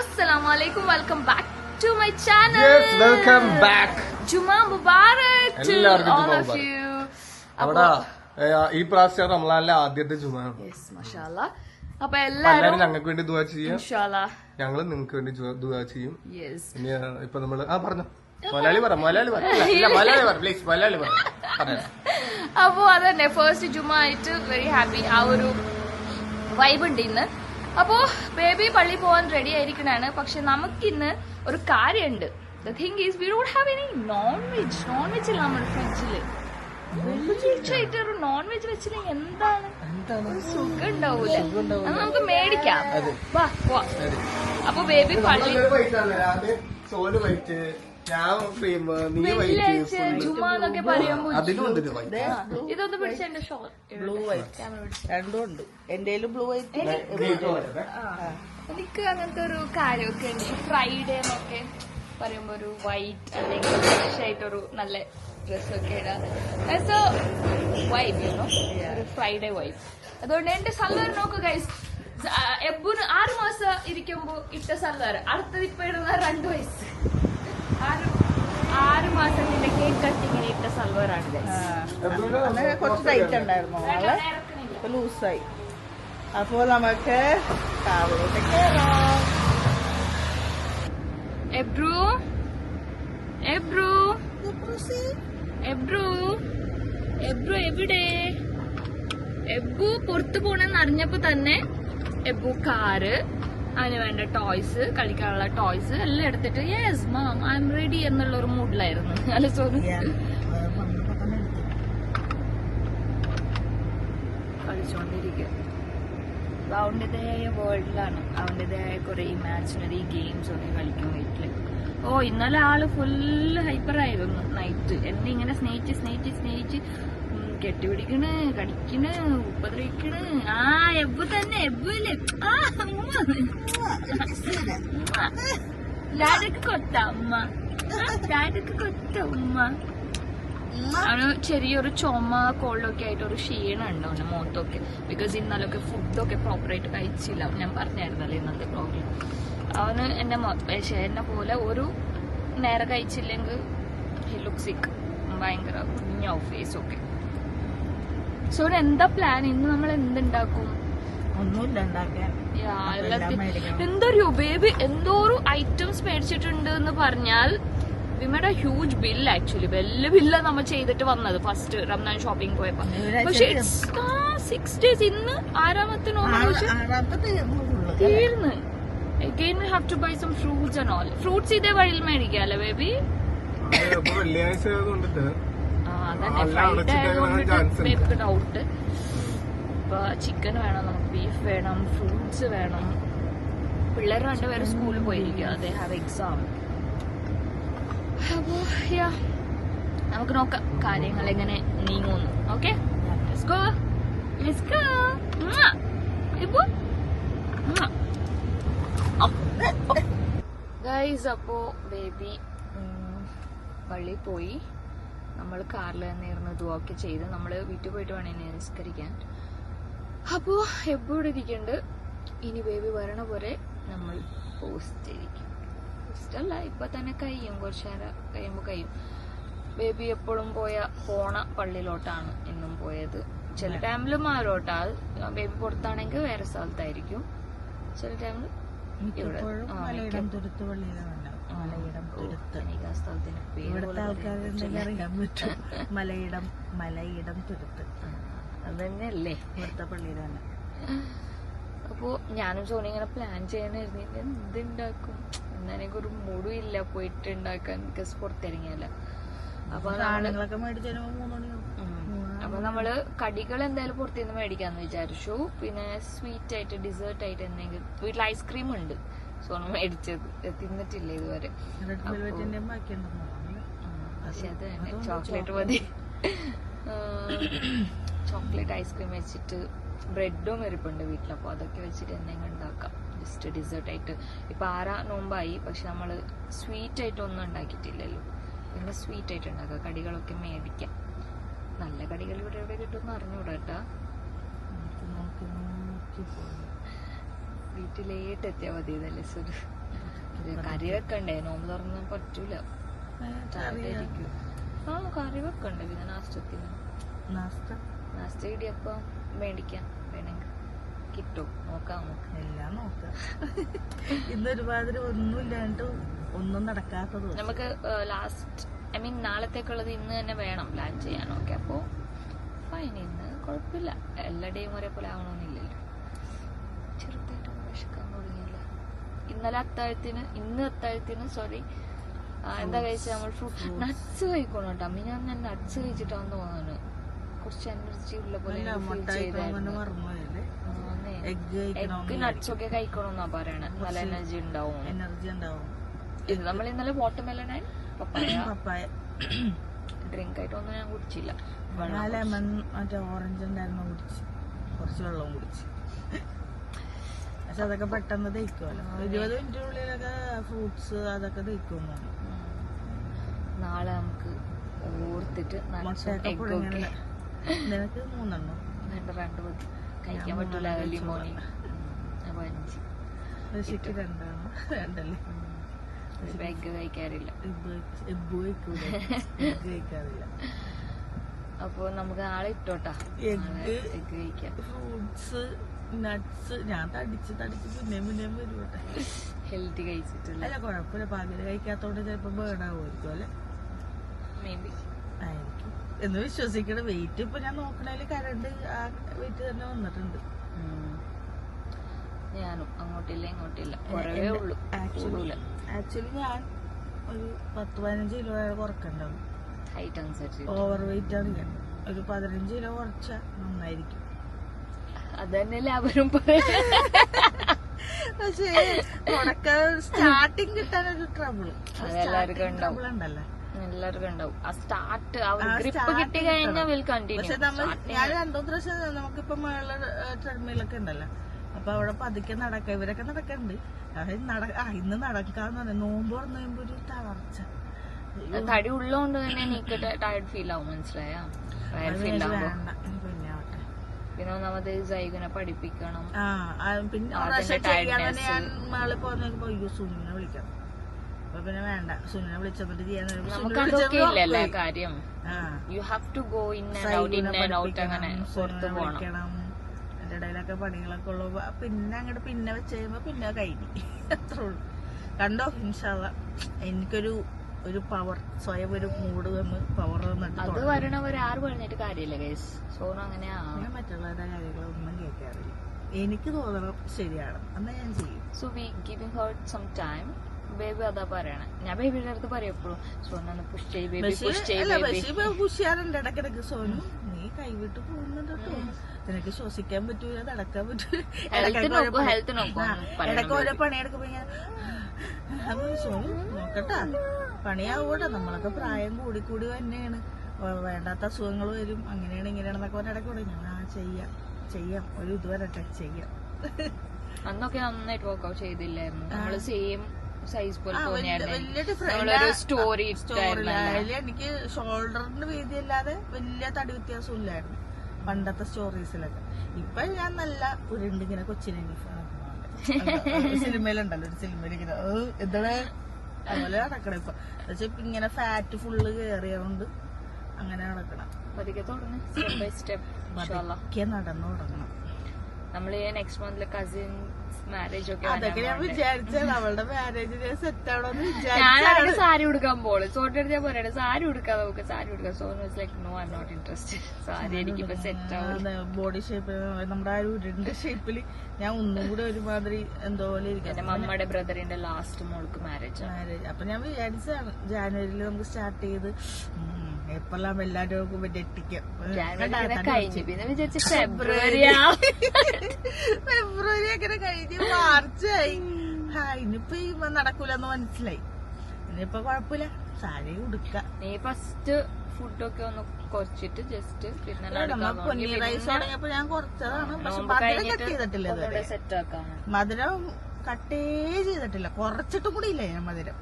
Assalamualaikum. Welcome back to my channel. Yes, welcome back. Juma Mubarak to all of you. ഈ പ്രാവശ്യം റമളാനിലെ ആദ്യത്തെ ജുമാണ്. Yes, mashallah. അപ്പൊ എല്ലാവരും ഞങ്ങൾക്ക് വേണ്ടി ദുആ ചെയ്യും. ഇൻഷാല്ലാ. ഞങ്ങൾ നിങ്ങൾക്ക് വേണ്ടി ദുആ ചെയ്യും. Yes. ഇനി ഇപ്പൊ നമ്മള് പറഞ്ഞു മലയാളി പറ പ്ലീസ് മലയാളി പറ. അപ്പൊ അതന്നെ ഫസ്റ്റ് ജുമ ആയിട്ട് വെരി ഹാപ്പി. ആ ഒരു വൈബ് ഉണ്ട് ഇന്ന്. അപ്പോ ബേബി പള്ളി പോവാൻ റെഡി ആയിരിക്കണാണ്. പക്ഷെ നമുക്കിന്ന് ഒരു കാര്യമുണ്ട്. The thing is we don't have any non veg ഇല്ല നമ്മുടെ ഫ്രിഡ്ജില്. വെള്ളിയാഴ്ചയായിട്ട് ഒരു നോൺ വെജ് വെച്ചില്ലെങ്കിൽ എന്താണ് ഒരു സുഖം ഉണ്ടാവൂല. അത് നമുക്ക് മേടിക്കാം. വാ പോവാ. അപ്പൊ ബേബി പള്ളി ജുമാ എന്നൊക്കെ പറയുമ്പോ ഇതൊന്ന് പിടിച്ച എന്റെ ഷോൾ ബ്ലൂ വൈറ്റ് രണ്ടും ഉണ്ട്. എന്റെ ബ്ലൂ വൈറ്റ്. എനിക്ക് അങ്ങനത്തെ ഒരു കാര്യമൊക്കെ ഉണ്ട്. ഫ്രൈഡേ എന്നൊക്കെ പറയുമ്പോ ഒരു വൈറ്റ് അല്ലെങ്കിൽ ഫ്രഷ് ആയിട്ടൊരു നല്ല ഡ്രസ്സൊക്കെ ഇടാം. വൈബ് ഒരു ഫ്രൈഡേ വൈബ്. അതുകൊണ്ട് എന്റെ സൽവാർ നോക്കുക ഗൈസ്. എബുന് 6 മാസം ഇരിക്കുമ്പോ ഇട്ട സൽവാർ അടുത്തത് ഇപ്പൊ ഇടുന്ന 2 വയസ്സ്. 6 മാസത്തിന്റെ കേക്ക് കട്ടിങ്ങിന് ഇട്ട സൽവാറാണ് കുറച്ച് ടൈറ്റ് ഉണ്ടായിരുന്നു. ഇപ്പൊ ലൂസായി. അപ്പൊ നമുക്ക് കാവിലോട്ട് കയറാം. എബ്രു എവിടെ? എബ്ബു പുറത്തു പോണെന്ന് അറിഞ്ഞപ്പോ തന്നെ എബ്ബു കാറ്, അതിന് വേണ്ട ടോയ്സ്, കളിക്കാനുള്ള ടോയ്സ് എല്ലാം എടുത്തിട്ട് yes ma'am I am ready എന്നുള്ള ഒരു മൂഡിലായിരുന്നു. അല്ല സോറി, കളിച്ചോണ്ടിരിക്കുക. അവന്റേതായ വേൾഡിലാണ്. അവന്റേതായ കുറെ ഇമാജിനറി ഗെയിംസ് ഒക്കെ കളിക്കും വീട്ടില്. ഓ ഇന്നലെ ആള് ഫുള്ള് ഹൈപ്പറായിരുന്നു നൈറ്റ്. എന്നെ ഇങ്ങനെ സ്നേഹിച്ച് കെട്ടിപിടിക്കണ്, കടിക്കണ്, ഉപദ്രവിക്കണ്. ആ എബ്ബു തന്നെ, എബ്ബുല്ലേ ഡാഡക്ക് കൊത്ത ഉമ്മ, ഡാഡക്ക് കൊത്ത ഉമ്മ. അവന് ചെറിയൊരു ചുമ കോൾഡൊക്കെ ആയിട്ട് ഒരു ക്ഷീണം ഉണ്ടോ മുഖത്തൊക്കെ. ബിക്കോസ് ഇന്നലൊക്കെ ഫുഡൊക്കെ പ്രോപ്പറായിട്ട് കഴിച്ചില്ല. ഞാൻ പറഞ്ഞായിരുന്നല്ലേ ഇന്നത്തെ പ്രോബ്ലം. അവന് എന്നെ പോലെ ഒരു നേരം കഴിച്ചില്ലെങ്കിൽ ഹി ലുക്ക് സിക്ക്. ഭയങ്കര കുഞ്ഞാവും ഫേസൊക്കെ. സോ എന്താ പ്ലാൻ? ഇന്ന് നമ്മൾ എന്തുണ്ടാക്കും? ഒന്നുമില്ല ഉണ്ടാക്കാൻ. എന്തോ ബേബി എന്തോ ഒരു ഐറ്റംസ് മേടിച്ചിട്ടുണ്ട് എന്ന് പറഞ്ഞാൽ we made A huge bill. Actually വലിയ ബില്ല നമ്മൾ ചെയ്തിട്ട് വന്നത് ഫസ്റ്റ് റംസാൻ ഷോപ്പിംഗ് പോയപ്പോ. പക്ഷെ 6 days ഇന്ന് 6ാമത്തെ തീർന്ന്. Again we have to buy some fruits and all. Fruits ഇതേ വഴിയിൽ മേടിക്കാല്ലേ ബേബി? ബേബിക്ക് ഡൗട്ട്. ഇപ്പൊ ചിക്കൻ വേണം, നമുക്ക് ബീഫ് വേണം, ഫ്രൂട്ട്സ് വേണം. പിള്ളേർ 2 പേര് സ്കൂളിൽ പോയിരിക്കുക. They have exam. അപ്പോ നമുക്ക് നോക്കാം കാര്യങ്ങൾ എങ്ങനെ നീങ്ങുന്നു. Okay, let's go. ഗൈസ്, അപ്പോ ബേബി പള്ളി പോയി. നമ്മൾ കാറിൽ തന്നെയായിരുന്നു ദുആ ചെയ്ത്. നമ്മള് വീട്ടിൽ പോയിട്ട് വേണം എന്നെ നിസ്കരിക്കാൻ. അപ്പോ എബ്ബു ഇവിടെ ഇരിക്കുന്നുണ്ട്. ഇനി ബേബി വരണ പോലെ നമ്മൾ പോസ്റ്റ് ഇരിക്കും. പോസ്റ്റല്ല, ഇപ്പൊ തന്നെ കഴിയും, കുറച്ചു നേരം കഴിയുമ്പോ കഴിയും. ബേബി എപ്പോഴും പോണ പള്ളിയിലോട്ടാണ് ഇന്നും പോയത്. ചില ടൈമില് മാലോട്ടാ. ബേബി പുറത്താണെങ്കിൽ വേറെ സ്ഥലത്തായിരിക്കും. ചില ടൈമില് ഇവിടെ മലയിടം തുരുത്ത് പള്ളിയിലാണ്. മലയിടം തുരുത്ത് അതന്നെയല്ലേ ഇവിടുത്തെ പള്ളിയിലാണ്. അപ്പൊ ഞാനും സോണി ഇങ്ങനെ പ്ലാൻ ചെയ്യാനായിരുന്നു എന്തുണ്ടാക്കും. എന്നെനിക്ക് ഒരു മൂടും ഇല്ല പോയിട്ട് ഉണ്ടാക്കാൻ. ബിക്കോസ് പുറത്തിറങ്ങിയല്ല. അപ്പൊ നമ്മള് കടികൾ എന്തായാലും പുറത്തുനിന്ന് മേടിക്കാന്ന് വിചാരിച്ചു. പിന്നെ സ്വീറ്റ് ആയിട്ട് ഡിസേർട്ട് ആയിട്ട് എന്തെങ്കിലും. വീട്ടിൽ ഐസ്ക്രീം ഉണ്ട്, സോണ മേടിച്ചത്. തിന്നിട്ടില്ല ഇതുവരെ. പക്ഷെ അത് തന്നെ ചോക്ലേറ്റ് മതി. ചോക്ലേറ്റ് ഐസ്ക്രീം വെച്ചിട്ട് ബ്രെഡും വരിപ്പുണ്ട് വീട്ടിൽ. അപ്പൊ അതൊക്കെ വെച്ചിട്ട് എന്തെങ്കിലും ഉണ്ടാക്കാം, ജസ്റ്റ് ഡിസേർട്ട് ആയിട്ട്. ഇപ്പൊ 6 നോമ്പായി, പക്ഷെ നമ്മള് സ്വീറ്റ് ആയിട്ട് ഒന്നും ഉണ്ടാക്കിയിട്ടില്ലല്ലോ. പിന്നെ സ്വീറ്റ് ആയിട്ട് ഉണ്ടാക്കാം. കടികളൊക്കെ മേടിക്കാം. നല്ല കടികൾ ഇവിടെ എവിടെ കിട്ടുമെന്ന് അറിഞ്ഞൂടാ കേട്ടാ. വീട്ടിലേട്ട് എത്തിയാൽ മതി. ഇതല്ലേ സുഖം. കറി വെക്കണ്ടേ, നോമ്പ് തുറന്ന് പറ്റൂല. ചാടായിരിക്കും. ആ കറി വെക്കണ്ടേ പിന്നെ നാസ്റ്റത്തിന്. നാസ്റ്റ ഇടിയപ്പം മേടിക്കാം, വേണമെങ്കിൽ കിട്ടും, നോക്കാം നമുക്ക്. എല്ലാം നോക്കാം. ഇന്ന് ഒരുമാതിരി ഒന്നും ഇല്ലാണ്ട് ഒന്നും നടക്കാത്തത്. നമുക്ക് ലാസ്റ്റ് നാളത്തേക്കുള്ളത് ഇന്ന് തന്നെ വേണം പ്ലാൻ ചെയ്യാൻ. ഓക്കെ, അപ്പോ ഫൈൻ, ഇന്ന് കുഴപ്പമില്ല. എല്ലാ ഡേയും ഒരേപോലെ ആവണമെന്നില്ലല്ലോ. ചെറുതായിട്ട് വിശക്കാൻ തുടങ്ങിയില്ല. ഇന്ന് അത്താഴത്തിന് സോറി എന്താ കഴിച്ചാൽ നമ്മൾ ഫ്രൂട്ട് നട്ട്സ് കഴിക്കണം കേട്ടോ. അമ്മ ഞാൻ നട്ട്സ് കഴിച്ചിട്ടാന്ന് തോന്നുന്നു കുറച്ച് എനർജി ഉള്ള പോലെ എഗ് നട്ട്സ് ഒക്കെ കഴിക്കണമെന്നാ പറയണേ, നല്ല എനർജി ഉണ്ടാവും. ഇത് നമ്മൾ ഇന്നലെ വാട്ടർമെലൺ ആൻഡ് പപ്പായ ഡ്രിങ്ക് ആയിട്ടൊന്നും ഞാൻ കുടിച്ചില്ല. ലെമൺ മറ്റേ ഓറഞ്ച് ഉണ്ടായിരുന്നു, കുടിച്ച് കുറച്ച് വെള്ളവും കുടിച്ച്. പക്ഷെ അതൊക്കെ പെട്ടെന്ന് ദഹിക്കുമല്ലോ, 20 മിനിറ്റിനുള്ളിലൊക്കെ ഫ്രൂട്ട്സ് അതൊക്കെ ദഹിക്കും. നാളെ നമുക്ക് ഓർത്തിട്ട് നിനക്ക് 3 എണ്ണം 2 മതി, കഴിക്കാൻ പറ്റൂല. ഏർലി മോർണിംഗ് 5 ഋഷിക്ക് 2 2 എഗ് കഴിക്കാറില്ല. കഴിക്കാറില്ല. അപ്പൊ നമുക്ക് നാളെ ഇട്ടോട്ടാ എഗ് കഴിക്കാം. ഫ്രൂട്ട്സ് നട്ട്സ് ഞാൻ തടിച്ച് പിന്നെയും വരുവട്ടെ. ഹെൽത്തി കഴിച്ചിട്ടില്ല. അല്ല കുഴപ്പമില്ല, പകല് കഴിക്കാത്തോണ്ട് ചിലപ്പോ ബേൺ ആവുമായിരിക്കും അല്ലെ, മേ ബി ആയിരിക്കും എന്ന് വിശ്വസിക്കണം. വെയിറ്റ് ഇപ്പൊ ഞാൻ നോക്കണേല് കരണ്ട് ആ വെയിറ്റ് തന്നെ വന്നിട്ടുണ്ട്. ഞാനും അങ്ങോട്ടില്ല ഇങ്ങോട്ടില്ല, കുറവേ ഉള്ളൂ. ആക്ച്വലി ഞാൻ ഒരു 10-15 കിലോ കുറക്കണ്ടാവും. ഹൈറ്റ് അനുസരിച്ച് ഓവർ വെയിറ്റ് ആണ് ഞാൻ. ഒരു 15 കിലോ കുറച്ച നന്നായിരിക്കും. അതന്നെയല്ലേ അവരും പറയുന്നത്. പക്ഷേ സ്റ്റാർട്ടിങ് കിട്ടാനൊരു ട്രബിള് ഉണ്ടല്ലോ, എല്ലാവർക്കും ഉണ്ടാവും. ആ സ്റ്റാർട്ട് ഗ്രിപ്പ് കിട്ടി കഴിഞ്ഞാൽ വിൽ കണ്ടിന്യൂ. പക്ഷെ ഞാൻ 2-3 പ്രാവശ്യം നമുക്കിപ്പോ മേളില് ട്രെഡ്മില്ലൊക്കെ ഉണ്ടല്ലോ, അപ്പൊ അവിടെ പതുക്കെ നടക്കാം. ഇവരൊക്കെ നടക്കണ്ട്. ഇന്ന് നടക്കാന്ന് പറഞ്ഞ നോമ്പ് തുറന്ന് കഴിയുമ്പോ ഒരു തളർച്ച. തടി ഉള്ളതുകൊണ്ട് തന്നെ എനിക്ക് ടയർഡ് ഫീൽ ആവും, മനസ്സിലായോ? പിന്നെ ഒന്നാമത് സൈഗുനെ പഠിപ്പിക്കണം. പിന്നെ ഞാൻ മേളിൽ പോകുന്ന സുനിനെ വിളിക്കണം. അപ്പൊ പിന്നെ വേണ്ട, സുനിനെ വിളിച്ചോട്ട് ചെയ്യാൻ നമുക്കതൊക്കെ ഇല്ലല്ലേ കാര്യം. You have to go in and out അങ്ങനെ പുറത്ത് പോകണം. അതിന്റെ ഇടയിലൊക്കെ പണികളൊക്കെ ഉള്ളു. പിന്നെ വെച്ച് കഴിയുമ്പോ പിന്നെ കഴിഞ്ഞു, അത്രേ ഉള്ളു. കണ്ടോ, ഇൻഷാ അല്ലാഹ് എനിക്കൊരു പവർ, സ്വയം ഒരു മൂഡ് വന്ന് പവർ വന്നിട്ട് അത് വരണവര് ആര് പറഞ്ഞിട്ട് കാര്യമില്ല ഗൈസ്. സോണു അങ്ങനെ ഞാൻ മറ്റുള്ളവരുടെ കാര്യങ്ങളൊന്നും കേൾക്കാറില്ല. എനിക്ക് തോന്നണം ശരിയാണ്, എന്നാ ഞാൻ ചെയ്യും. So we giving her some time. Baby അതാ പറയണേ, ഞാൻ ബേബിയുടെ അടുത്ത് പറയപ്പോഴും സോനു പുഷ് ചെയ്യ് ബേബി, പുഷ് ചെയ്യ്. പുഷ് ചെയ്യാറുണ്ട് ഇടക്കിടക്ക്. സോനു നീ കൈവിട്ട് പോകുന്നുണ്ട് കേട്ടോ, നിനക്ക് ശ്വസിക്കാൻ പറ്റൂല, നടക്കാൻ പറ്റൂല. ഇടയ്ക്ക് ഓരോ പണിയെടുക്കുമ്പോ ഞാൻ സോനു നോക്കട്ടാ, പണിയാവൂടെ, നമ്മളൊക്കെ പ്രായം കൂടി തന്നെയാണ്, വേണ്ടാത്ത അസുഖങ്ങൾ വരും, അങ്ങനെയാണ് ഇങ്ങനെയാണെന്നൊക്കെ പറഞ്ഞ ഇടയ്ക്ക് കൂടെ ഞാൻ ചെയ്യാം ഒരു ഇത് വരട്ടെ ചെയ്യാം. അന്നൊക്കെ നന്നായിട്ട് വർക്ക്ഔട്ട് ചെയ്തില്ലായിരുന്നു, നമ്മള് സെയിം സൈസ് പോലെ വലിയ ഡിഫറൻസ് സ്റ്റോറി. എനിക്ക് ഷോൾഡറിന്റെ വീതി അല്ലാതെ വലിയ തടി വ്യത്യാസം ഇല്ലായിരുന്നു പണ്ടത്തെ സ്റ്റോറീസിലൊക്കെ. ഇപ്പൊ ഞാൻ നല്ല ഉരുണ്ടിങ്ങനെ കൊച്ചിനെ സിനിമയിലുണ്ടല്ലോ, ഒരു സിനിമയിൽ ഇങ്ങനെ എന്താണ് അതുപോലെ നടക്കണം. ഇപ്പൊ ഇങ്ങനെ ഫാറ്റ് ഫുള്ള് കേറിയോണ്ട് അങ്ങനെ നടക്കണം. പതുക്കെ നടന്നു തുടങ്ങണം. നമ്മള് നെക്സ്റ്റ് മന്തില് കസിൻ മാരേജ് ഒക്കെ അതൊക്കെ ഞാൻ വിചാരിച്ചാണ്. അവളുടെ മാരേജിന് സെറ്റ് ആവണമെന്ന് ഞാൻ സാരി ഉടുക്കാൻ പോള്. സോണിന്റെ ഞാൻ പറയണേ സാരി ഉടുക്കാൻ നമുക്ക്, സാരി ഉടുക്കാം. Sonu was like no, I am not interested. Sari എനിക്കിപ്പോ സെറ്റ് ആവും. ബോഡി ഷേപ്പ് നമ്മുടെ ആ ഉരുണ്ട ഷേപ്പില് ഞാൻ ഒന്നും കൂടെ ഒരുമാതിരി എന്തോ പോലെ ഇരിക്കും. എന്റെ മമ്മയുടെ ബ്രദറിന്റെ ലാസ്റ്റ് മോൾക്ക് മാരേജ്. അപ്പൊ ഞാൻ വിചാരിച്ചതാണ് ജാനുവരിയിൽ നമുക്ക് സ്റ്റാർട്ട് ചെയ്ത് എപ്പെല്ലാം എല്ലാരും ഞെട്ടിക്കാം. പിന്നെ വിചാരിച്ച ഫെബ്രുവരി അങ്ങനെ കഴിഞ്ഞ് മാർച്ചായി. ഇനിയിപ്പൊ നടക്കൂലെന്ന് മനസ്സിലായി. ഇനിയിപ്പൊ കുഴപ്പമില്ല, സാരി ഉടുക്ക. നീ ഫസ്റ്റ് ഫുഡൊക്കെ ഒന്ന് കുറച്ചിട്ട് ജസ്റ്റ് പിന്നെ പൊന്നി റൈസ് തുടങ്ങിയപ്പോ ഞാൻ കുറച്ചതാണ്. പക്ഷെ മധുരം കട്ട് ചെയ്തിട്ടില്ല, സെറ്റ് ആക്കാം. മധുരം കട്ടേ ചെയ്തിട്ടില്ല, കുറച്ചിട്ടും കൂടി ഇല്ല ഞാൻ മധുരം.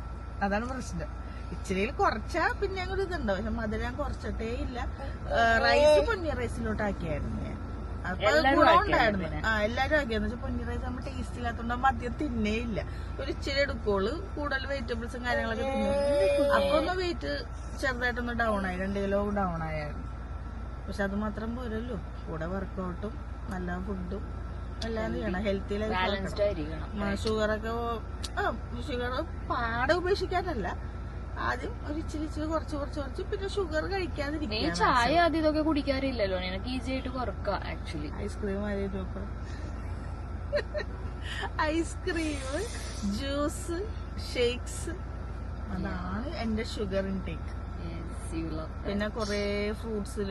അതാണ് പ്രശ്നം. ഇച്ചിരിയിൽ കുറച്ചാ പിന്നെ അങ്ങോട്ട് ഇതുണ്ടോ, പക്ഷെ മധുരം കുറച്ചിട്ടേ ഇല്ല. റൈസ് പൊന്നി റൈസിലോട്ട് ആക്കിയായിരുന്നു ഞാൻ. അപ്പൊ ഗുണമുണ്ടായിരുന്നു. എല്ലാരും ആക്കിയെന്ന് വെച്ചാൽ പൊന്നി റൈസ് നമ്മൾ ടേസ്റ്റ് ഇല്ലാത്തോണ്ട് മദ്യം തിന്നേ ഇല്ല. ഒരു ഇച്ചിരി എടുക്കുള്ളൂ, കൂടുതൽ വെജിറ്റബിൾസും കാര്യങ്ങളൊക്കെ തിന്നും. അപ്പൊ ഒന്ന് വെയിറ്റ് ചെറുതായിട്ടൊന്ന് ഡൗൺ ആയി, 2 കിലോ ഡൗൺ ആയിരുന്നു. പക്ഷെ അത് മാത്രം പോരല്ലോ, കൂടെ വർക്കൗട്ടും നല്ല ഫുഡും എല്ലാം ചെയ്യണം. Healthy life. ഷുഗറൊക്കെ ഷുഗർ പാടെ ഉപേക്ഷിക്കാനല്ല, ആദ്യം ഒരു ഇച്ചിരി കുറച്ച് പിന്നെ ഷുഗർ കഴിക്കാതിരിക്കുക. ചായ ആദ്യം ഇതൊക്കെ കുടിക്കാറില്ലല്ലോ, നിനക്ക് ഈസി ആയിട്ട് കുറക്കാം. ആക്ച്വലി ഐസ്ക്രീം ആദ്യം നോക്കണം. ഐസ്ക്രീം, ജ്യൂസ്, ഷേക്സ്, അതാണ് എന്റെ ഷുഗർ ഇൻടേക്ക്. പിന്നെ കൊറേ ഫ്രൂട്ട്സിൽ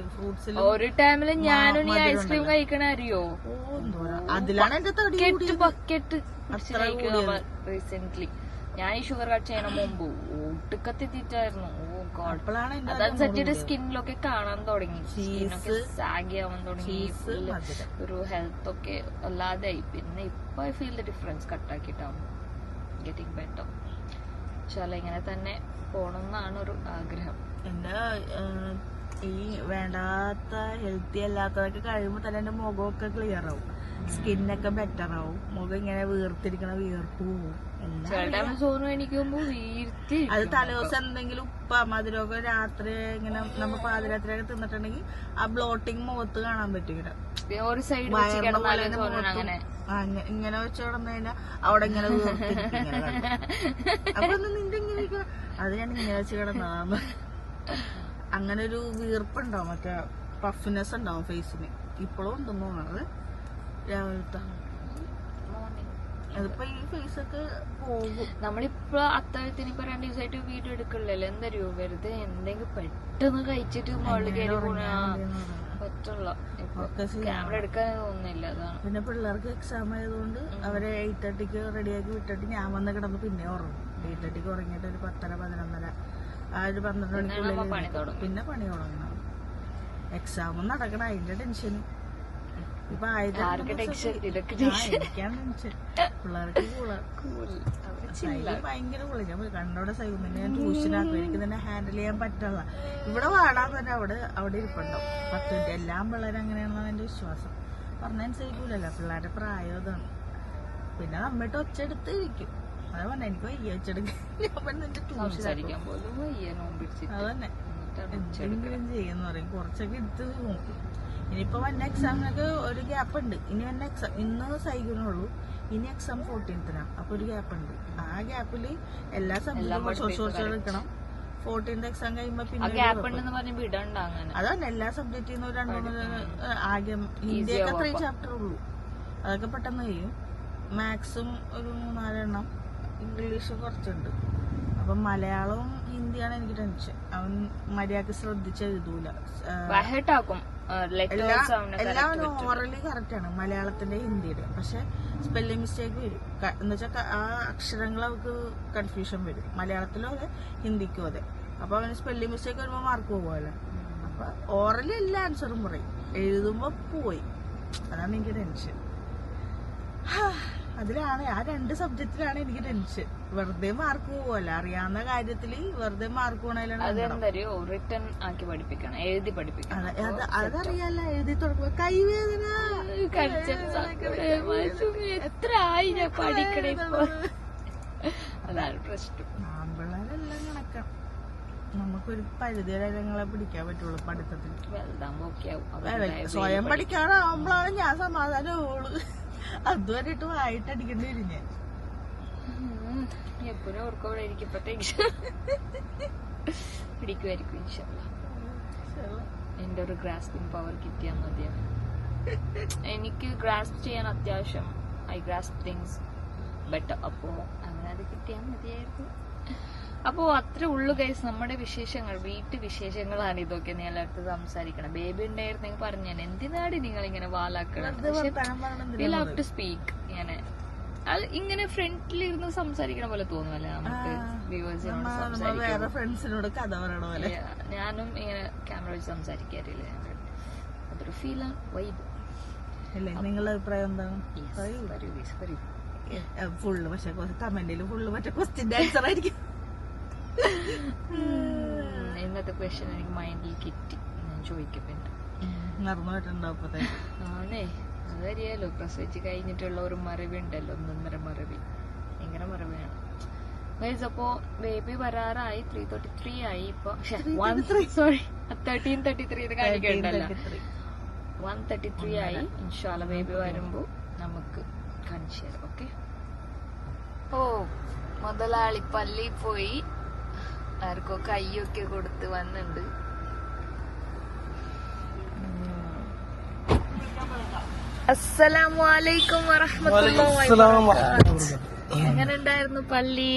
ഒരു ടൈമില് ഞാനും ഈ ഐസ്ക്രീം കഴിക്കണ അറിയോ, അതിലാണ് എന്റെ തടി ബക്കറ്റ് റീസെന്റ്. ഞാൻ ഈ ഷുഗർ കട്ട് ചെയ്യണ മുമ്പ് ഒട്ടുക്കത്തെത്തിട്ടായിരുന്നു. അതനുസരിച്ചിട്ട് സ്കിന്നിലൊക്കെ കാണാൻ തുടങ്ങി, സ്കിന്നൊക്കെ സാഗി ആവാൻ തുടങ്ങി, ഒരു ഹെൽത്ത് ഒക്കെ അല്ലാതായി. പിന്നെ ഇപ്പൊ ഐ ഫീൽ ദ ഡിഫറൻസ്. കട്ടാക്കിയിട്ടാവും ഗെറ്റിംഗ് ബെറ്റർ. പക്ഷെ ഇങ്ങനെ തന്നെ പോണമെന്നാണ് ഒരു ആഗ്രഹം. എന്റെ ഈ വേണ്ടാത്ത ഹെൽത്തി അല്ലാത്തതൊക്കെ കഴിയുമ്പോ തന്നെ എന്റെ മുഖമൊക്കെ ക്ലിയർ ആവും, സ്കിന്നൊക്കെ ബെറ്റർ ആവും, മുഖം ഇങ്ങനെ വീർത്തിരിക്കണ വീർപ്പ് പോവും. അത് തലേദിവസം എന്തെങ്കിലും ഉപ്പ മധുരമൊക്കെ രാത്രി ഇങ്ങനെ നമ്മൾ പാതിരാത്രിയൊക്കെ തിന്നിട്ടുണ്ടെങ്കിൽ ആ ബ്ലോട്ടിങ് മുഖത്ത് കാണാൻ പറ്റും. ഇങ്ങനെ വെച്ച് കിടന്നു കഴിഞ്ഞാൽ അവിടെ ഇങ്ങനെ അപ്പൊ നിന്റെ ഇങ്ങനെ അത് ഞാൻ ഇങ്ങനെ വെച്ച് കിടന്നതാന്ന്. അങ്ങനെ ഒരു വീർപ്പുണ്ടാവും, മറ്റേ പഫ്നെസ് ഉണ്ടാവും ഫേസിന്. ഇപ്പോഴും ഉണ്ടെന്ന് തോന്നുന്നത് രാവിലത്തെ. അതിപ്പോ ഈ ഫേസ് ഒക്കെ പോകും. നമ്മളിപ്പോ അത്താഴത്തിന് ഇപ്പൊ 2 ദിവസമായിട്ട് വീഡിയോ എടുക്കണില്ലല്ലോ. എന്തറിയോ, വെറുതെ എന്തെങ്കിലും പെട്ടെന്ന് കഴിച്ചിട്ട് മുകളിൽ കയറി പറ്റുള്ള ക്യാമറ എടുക്കാൻ തോന്നുന്നില്ല. അതാണ്. പിന്നെ പിള്ളേർക്ക് എക്സാം ആയതുകൊണ്ട് അവരെ 8:30ക്ക് റെഡിയാക്കി വിട്ടിട്ട് ഞാൻ വന്ന് കിടന്ന് പിന്നെ ഉറങ്ങും. 8:30ക്ക് ഉറങ്ങിയിട്ട് ഒരു 10:30, 11:30 ആ ഒരു 12 മണിക്കുള്ളിൽ പിന്നെ പണി തുടങ്ങണം. എക്സാം നടക്കണം, അതിന്റെ ടെൻഷന്. ഇപ്പൊ പിള്ളേർക്ക് ഭയങ്കര കൂള. ഞാൻ കണ്ടോടെ സൈകുന്നില്ല, ഞാൻ ട്യൂഷനാക്കും, എനിക്ക് തന്നെ ഹാൻഡിൽ ചെയ്യാൻ പറ്റില്ല. ഇവിടെ വാടാൻ തന്നെ അവിടെ ഇരിപ്പുണ്ടാവും 10 മിനിറ്റ്. എല്ലാം പിള്ളേരും അങ്ങനെയാണെന്നാണ് എന്റെ വിശ്വാസം. പറഞ്ഞനുസരിക്കൂലല്ലോ, പിള്ളേരുടെ പ്രായം അതാണ്. പിന്നെ നമ്മിട്ട് ഒച്ചെടുത്ത് ഇരിക്കും. അതാ പറഞ്ഞ എനിക്ക് വയ്യ ഒച്ചെടുക്കാൻ. അതന്നെ എന്തെങ്കിലും ചെയ്യുന്ന പറയും, കുറച്ചൊക്കെ എടുത്ത് നോക്കും. ഇനിയിപ്പോ വന്ന എക്സാമിനൊക്കെ ഒരു ഗ്യാപ്പ് ഉണ്ട്. ഇനി വന്ന എക്സാം ഇന്ന് സൈക്കിളുള്ളൂ, ഇനി എക്സാം 14th. അപ്പൊ ഒരു ഗ്യാപ്പ് ഉണ്ട്. ആ ഗ്യാപ്പില് എല്ലാ സബ്ജക്റ്റും എടുക്കണം. 14th എക്സാം കഴിയുമ്പോ പിന്നെ അതാണ് എല്ലാ സബ്ജക്റ്റിൽ നിന്നും 2-3 ആകെ ഹിന്ദിയൊക്കെ 3 ചാപ്റ്റർ ഉള്ളൂ. അതൊക്കെ പെട്ടെന്ന് കഴിയും. മാത്സും ഒരു 3-4 എണ്ണം, ഇംഗ്ലീഷ് കുറച്ചുണ്ട്. അപ്പൊ മലയാളവും ഹിന്ദിയാണ് എനിക്ക് ടെൻഷൻ. അവൻ മര്യാദക്ക് ശ്രദ്ധിച്ചെഴുതൂല. എല്ലാം ഓറലി കറക്റ്റ് ആണ്, മലയാളത്തിന്റെ ഹിന്ദിയുടെ. പക്ഷെ സ്പെല്ലിംഗ് മിസ്റ്റേക്ക് വരും. എന്നുവെച്ചാൽ ആ അക്ഷരങ്ങൾ അവർക്ക് കൺഫ്യൂഷൻ വരും. മലയാളത്തിലും അതെ, ഹിന്ദിക്കും അതെ. അപ്പൊ അവന് സ്പെല്ലിംഗ് മിസ്റ്റേക്ക് വരുമ്പോ മാർക്ക് പോകുമല്ലോ. അപ്പൊ ഓറലി എല്ലാ ആൻസറും പറയും, എഴുതുമ്പോ പോയി. അതാണ് എനിക്ക് ടെൻഷൻ. അതിലാണ് ആ 2 സബ്ജക്റ്റിലാണ് എനിക്ക് ടെൻഷൻ. വെറുതെ മാർക്ക് പോവല്ല, അറിയാവുന്ന കാര്യത്തില് വെറുതെ മാർക്ക് പോണേലാണ്. അതറിയാല്ല, എഴുതി തുടങ്ങുമ്പോ കൈവേദന. ആമ്പിള്ളേരെല്ലാം കണക്കാം. നമുക്കൊരു പരിധി വരെ പിടിക്കാൻ പറ്റുള്ളൂ പഠിത്തത്തിൽ. സ്വയം പഠിക്കാനാവുമ്പോഴാണ് ഞാൻ സമാധാനമുള്ളൂ. അതുവരെ ഇട്ട് വായിട്ടടിക്കേണ്ടി വരും ഞാൻ. എപ്പോഴും ഓർക്കോടായിരിക്കും പിടിക്കുമായിരിക്കും. എന്റെ ഒരു ഗ്രാസ്പിംഗ് പവർ കിട്ടിയാൽ മതിയാണ്. എനിക്ക് ഗ്രാസ്പ് ചെയ്യാൻ അത്യാവശ്യം ഐ ഗ്രാസ്പ് തിങ്സ് ബെറ്റർ. അപ്പോ അങ്ങനെ അത് കിട്ടിയാൽ മതിയായിരുന്നു. അപ്പോ അത്രേ ഉള്ളു ഗൈസ് നമ്മുടെ വിശേഷങ്ങൾ, വീട്ടു വിശേഷങ്ങളാണ് ഇതൊക്കെ. നീ എല്ലായിടത്തും സംസാരിക്കണം. ബേബി ഉണ്ടായിരുന്നെങ്കിൽ പറഞ്ഞു ഞാൻ എന്തിനാണ് നിങ്ങൾ ഇങ്ങനെ വാലാക്കണം. ടു സ്പീക്ക് ഇങ്ങനെ അത് ഇങ്ങനെ ഫ്രണ്ടിലിരുന്ന് സംസാരിക്കണ പോലെ തോന്നുമല്ലേ നമുക്ക് വ്യൂവേഴ്സിനോട് സംസാരിക്കുമ്പോൾ. ഞാനും ഇങ്ങനെ ക്യാമറ വെച്ച് സംസാരിക്കാറില്ല. അതൊരു ഫീലാണ്, വൈബ്. നിങ്ങളുടെ അഭിപ്രായം എന്താണ്? ഫുള്ള് പക്ഷെ കമന്റില് ഫുള്ള് മറ്റേ ക്വസ്റ്റ്യന്റെ ആൻസർ ആയിരിക്കും. ഇന്നത്തെ ക്വസ്റ്റ്യൻ എനിക്ക് മൈൻഡിൽ കിട്ടി, ഞാൻ ചോദിക്കും. പിന്നെ മറന്നുപോയിട്ടുണ്ടാവും അപ്പത്തേക്ക്. ആണേ അതറിയാലോ, പ്രസവിച്ച് കഴിഞ്ഞിട്ടുള്ള ഒരു മറവിയുണ്ടല്ലോ, ഒന്നൊന്നര മറവി, ഭയങ്കര മറവിയാണ്. അപ്പോ ബേബി വരാറായി, 3:33 ആയി ഇപ്പൊ. സോറി 13:33 കാണിക്കണ്ടല്ലോ, 1:33 ആയി. ഇൻഷാല്ല ബേബി വരുമ്പോ നമുക്ക് കാണിച്ചു തരാം. ഓക്കെ. ഓ മുതലാളി പള്ളിയിൽ പോയി ആർക്കോ കയ്യൊക്കെ കൊടുത്ത് വന്നിട്ടുണ്ട്. അസ്സലാമലൈക്കും വറഹ്മത്തുള്ളാഹി വബറകാതുഹു. എങ്ങനെ ഉണ്ടായിരുന്നു പള്ളി?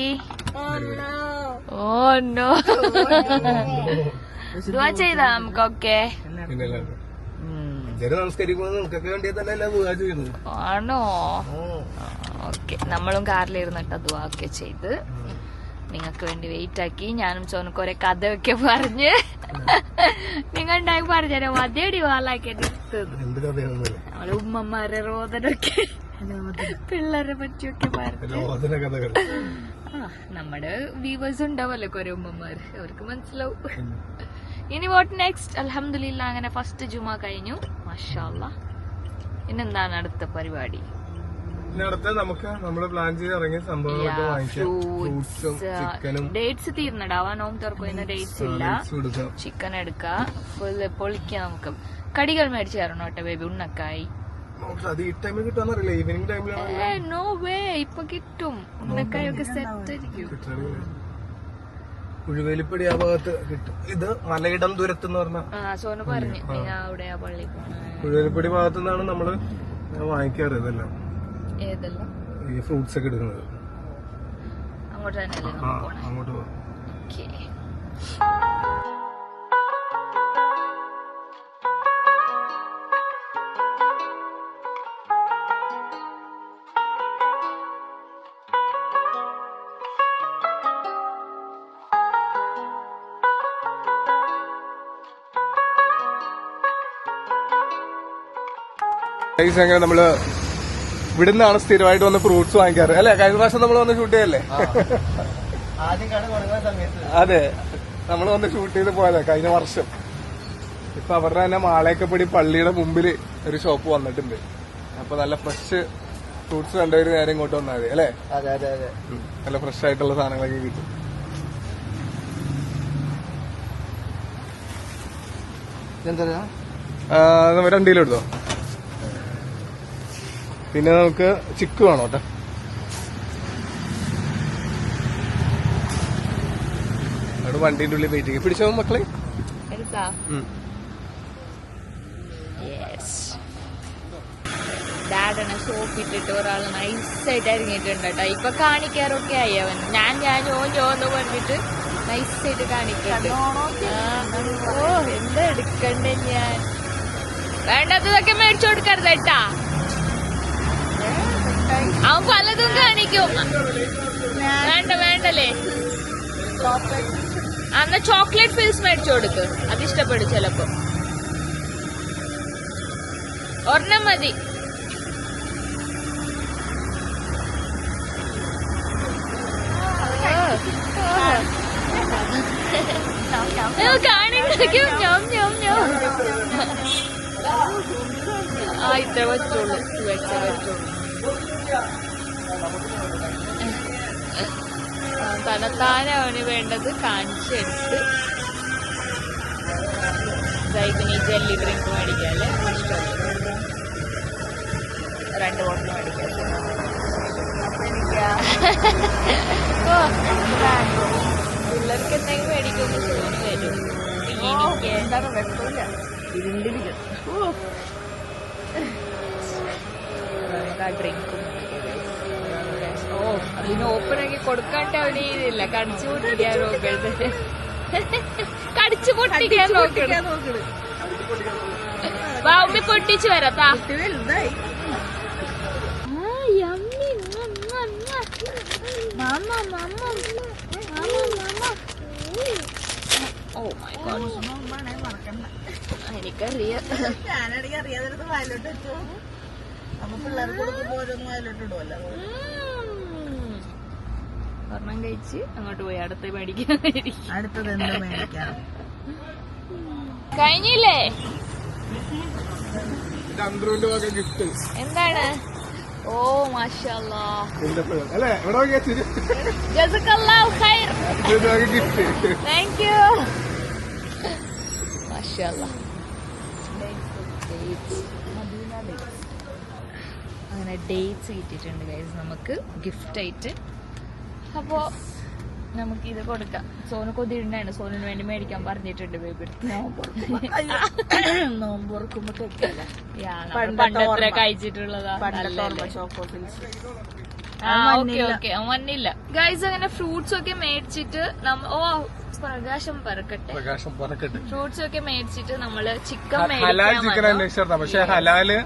Oh no. ദുആ ചെയ്താ നമുക്കൊക്കെ? ആണോ? ഓക്കെ. നമ്മളും കാറിലിരുന്നിട്ട് ദുആ ഒക്കെ ചെയ്ത് നിങ്ങൾക്ക് വേണ്ടി വെയിറ്റ് ആക്കി. ഞാനും സോനക്ക് ഒരേ കഥയൊക്കെ പറഞ്ഞ് നിങ്ങളുണ്ടായി പറഞ്ഞുതരാം. മതിയടി വാലാക്കി നമ്മള് ഉമ്മമാരെ റോദനൊക്കെ പിള്ളേരെ പറ്റിയൊക്കെ പറഞ്ഞു. നമ്മുടെ വ്യൂവേഴ്സ് ഉണ്ടാവല്ലോ കുറെ ഉമ്മമാര്, അവർക്ക് മനസ്സിലാവും. ഇനി വാട്ട് നെക്സ്റ്റ്? അൽഹംദുലില്ലാ അങ്ങനെ ഫസ്റ്റ് ജുമാ കഴിഞ്ഞു, മാഷാ അല്ലാ. ഇന്നെന്താണ് അടുത്ത പരിപാടി? നമുക്ക് നമ്മള് പ്ലാൻ ചെയ്ത് ഇറങ്ങിയ സംഭവങ്ങളൊക്കെ ഡേറ്റ്സ് തീർന്നടാവാ. നോമ്പ് തുറക്കുന്ന ഡേറ്റ്സ് ഇല്ല. ചിക്കൻ എടുക്ക, പൊളിക്കാം. നമുക്ക് കടികൾ മേടിച്ചു തരണം കേട്ടോ ബേബി. ഉണ്ണക്കായി നോ വേ, ഇപ്പൊ കിട്ടും. ഉണ്ണക്കായി ഒക്കെ സെറ്റ് ആയിരിക്കും. കുഴുവേലിപ്പടി ആ ഭാഗത്ത് കിട്ടും. ഇത് മലയിടം ദൂരത്തെന്ന് പറഞ്ഞ സോനു പറഞ്ഞു അവിടെ ആ പള്ളി പോണ. കുഴുവേലിപ്പടി ഭാഗത്തു നിന്നാണ് നമ്മള് വാങ്ങിക്കാറ് ഇതെല്ലാം. ഏതെല്ലാം? ഈ ഫ്രൂട്ട്സ് ഒക്കെ എടുക്കുന്നത്. അങ്ങോട്ട് തന്നെയല്ലേ പോണേ? അങ്ങോട്ട് പോകാം. ഓക്കേ. അങ്ങനെ നമ്മള് ഇവിടുന്നാണ് സ്ഥിരമായിട്ട് വന്ന് ഫ്രൂട്ട്സ് വാങ്ങിക്കാറ് അല്ലെ? കഴിഞ്ഞ പ്രാവശ്യം നമ്മൾ വന്ന് ഷൂട്ട് ചെയ്യല്ലേ? അതെ, നമ്മൾ വന്ന് ഷൂട്ട് ചെയ്ത് പോയതാ കഴിഞ്ഞ വർഷം. ഇപ്പൊ അവരുടെ തന്നെ മാളേക്കപ്പടി പള്ളിയുടെ മുമ്പില് ഒരു ഷോപ്പ് വന്നിട്ടുണ്ട്. അപ്പൊ നല്ല ഫ്രഷ് ഫ്രൂട്ട്സ് കണ്ടവര് നേരെ ഇങ്ങോട്ട് വന്നാൽ മതി അല്ലെ? നല്ല ഫ്രഷ് ആയിട്ടുള്ള സാധനങ്ങളൊക്കെ കിട്ടും. എന്താ 2 കിലോ എടുത്തോ. പിന്നെ നമുക്ക് ചിക്ക് വേണോ കേട്ടോ. അവിടെ വണ്ടിന്റെ ഉള്ളിൽ വെയിറ്റ് ചെയ്യും. പിടിച്ചോ മക്കളെ. ഡാഡനെ സോപ്പിട്ടിട്ട് ഒരാൾ നൈസായിട്ട് ഇറങ്ങിയിട്ടുണ്ട് കേട്ടോ. ഇപ്പൊ കാണിക്കാറൊക്കെ ആയി അവൻ. ഞാനോന്ന് പറഞ്ഞിട്ട് നൈസായിട്ട് കാണിക്കണ്ട്. ഓ എന്താ എടുക്കണ്ടേ ഞാൻ? വേണ്ടതൊക്കെ മേടിച്ചു കൊടുക്കരുത് കേട്ടാ. അവൻ പലതും കാണിക്കും. വേണ്ടല്ലേ? അന്ന് ചോക്ലേറ്റ് ഫിൽസ് മേടിച്ചു കൊടുക്ക്, അതിഷ്ടപ്പെടും ചിലപ്പോ. ഒരെണ്ണം മതി. ഇത്ര വെച്ചോളൂ, വെച്ചോളൂ. തനത്താനെ അവന് വേണ്ടത് കാണിച്ചെടുത്ത് പിന്നെ ഈ ജെല്ലി ഡ്രിങ്ക് മേടിക്കാല്ലേ, 2 ബോട്ടിൽ മേടിക്കാം. പിള്ളേർക്ക് എന്തെങ്കിലും മേടിക്കുമ്പോൾ സോന് വരും. എനിക്ക് എന്താണ് വെക്കില്ല, ഇരുണ്ടിരിക്കും. ആ ഡ്രിങ്കും അതിന് ഓപ്പൺ ആക്കി കൊടുക്കാണ്ട് അവിടെ ഇതില്ല. കടിച്ചു പൊട്ടിക്കാൻ നോക്കരുത്, കടിച്ചു പൊട്ടിക്കാൻ നോക്കരുത്. ഉമ്മി പൊട്ടിച്ചു വരാത്താ. എനിക്കറിയാം. ഞാനാണെങ്കിൽ അറിയാതെ വയലോട്ട് വെച്ചു. അപ്പൊ പിള്ളേർക്ക് കൊടുക്കുമ്പോ ഓരോന്ന് വയലോട്ട് ഇടുമല്ലോ. ഒരെണ്ണം കഴിച്ച് അങ്ങോട്ട് പോയി അടുത്ത മേടിക്കാൻ. അടുത്തത് എന്താ മേടിക്കാം? കഴിഞ്ഞില്ലേ? ചന്ദ്രുവിന്റെ വക ഗിഫ്റ്റ്. എന്താണ്? ഓ മാഷാല്ലാ, അല്ലേ ഇവിടെ നോക്കിയാ ചിരി. ജസക്കല്ലാഹു ഖൈർ. ചന്ദ്രുവിന്റെ വക ഗിഫ്റ്റ്. Thank you. മാഷാല്ലാ. അങ്ങനെ ഡേറ്റ്സ് കിട്ടിയിട്ടുണ്ട് ഗൈസ് നമുക്ക് ഗിഫ്റ്റ് ആയിട്ട്. അപ്പോ നമുക്ക് ഇത് കൊടുക്കാം. സോനു കൊതിണ്ടാണ്, സോനുവിന് വേണ്ടി മേടിക്കാൻ പറഞ്ഞിട്ടുണ്ട് ബേബി. നോമ്പ് തുറക്കുമ്പോ പണ്ടത്ര കഴിച്ചിട്ടുള്ളതാ. മഞ്ഞില്ല ഗൈസ്. അങ്ങനെ ഫ്രൂട്ട്സ് ഒക്കെ മേടിച്ചിട്ട് ഓ പ്രകാശം പറക്കട്ടെ. ഫ്രൂട്ട്സ് ഒക്കെ മേടിച്ചിട്ട് നമ്മള് ചിക്കൻ ഹലാൽ ചിക്കൻ അന്വേഷിച്ചിരുന്ന, പക്ഷെ ഹലാല്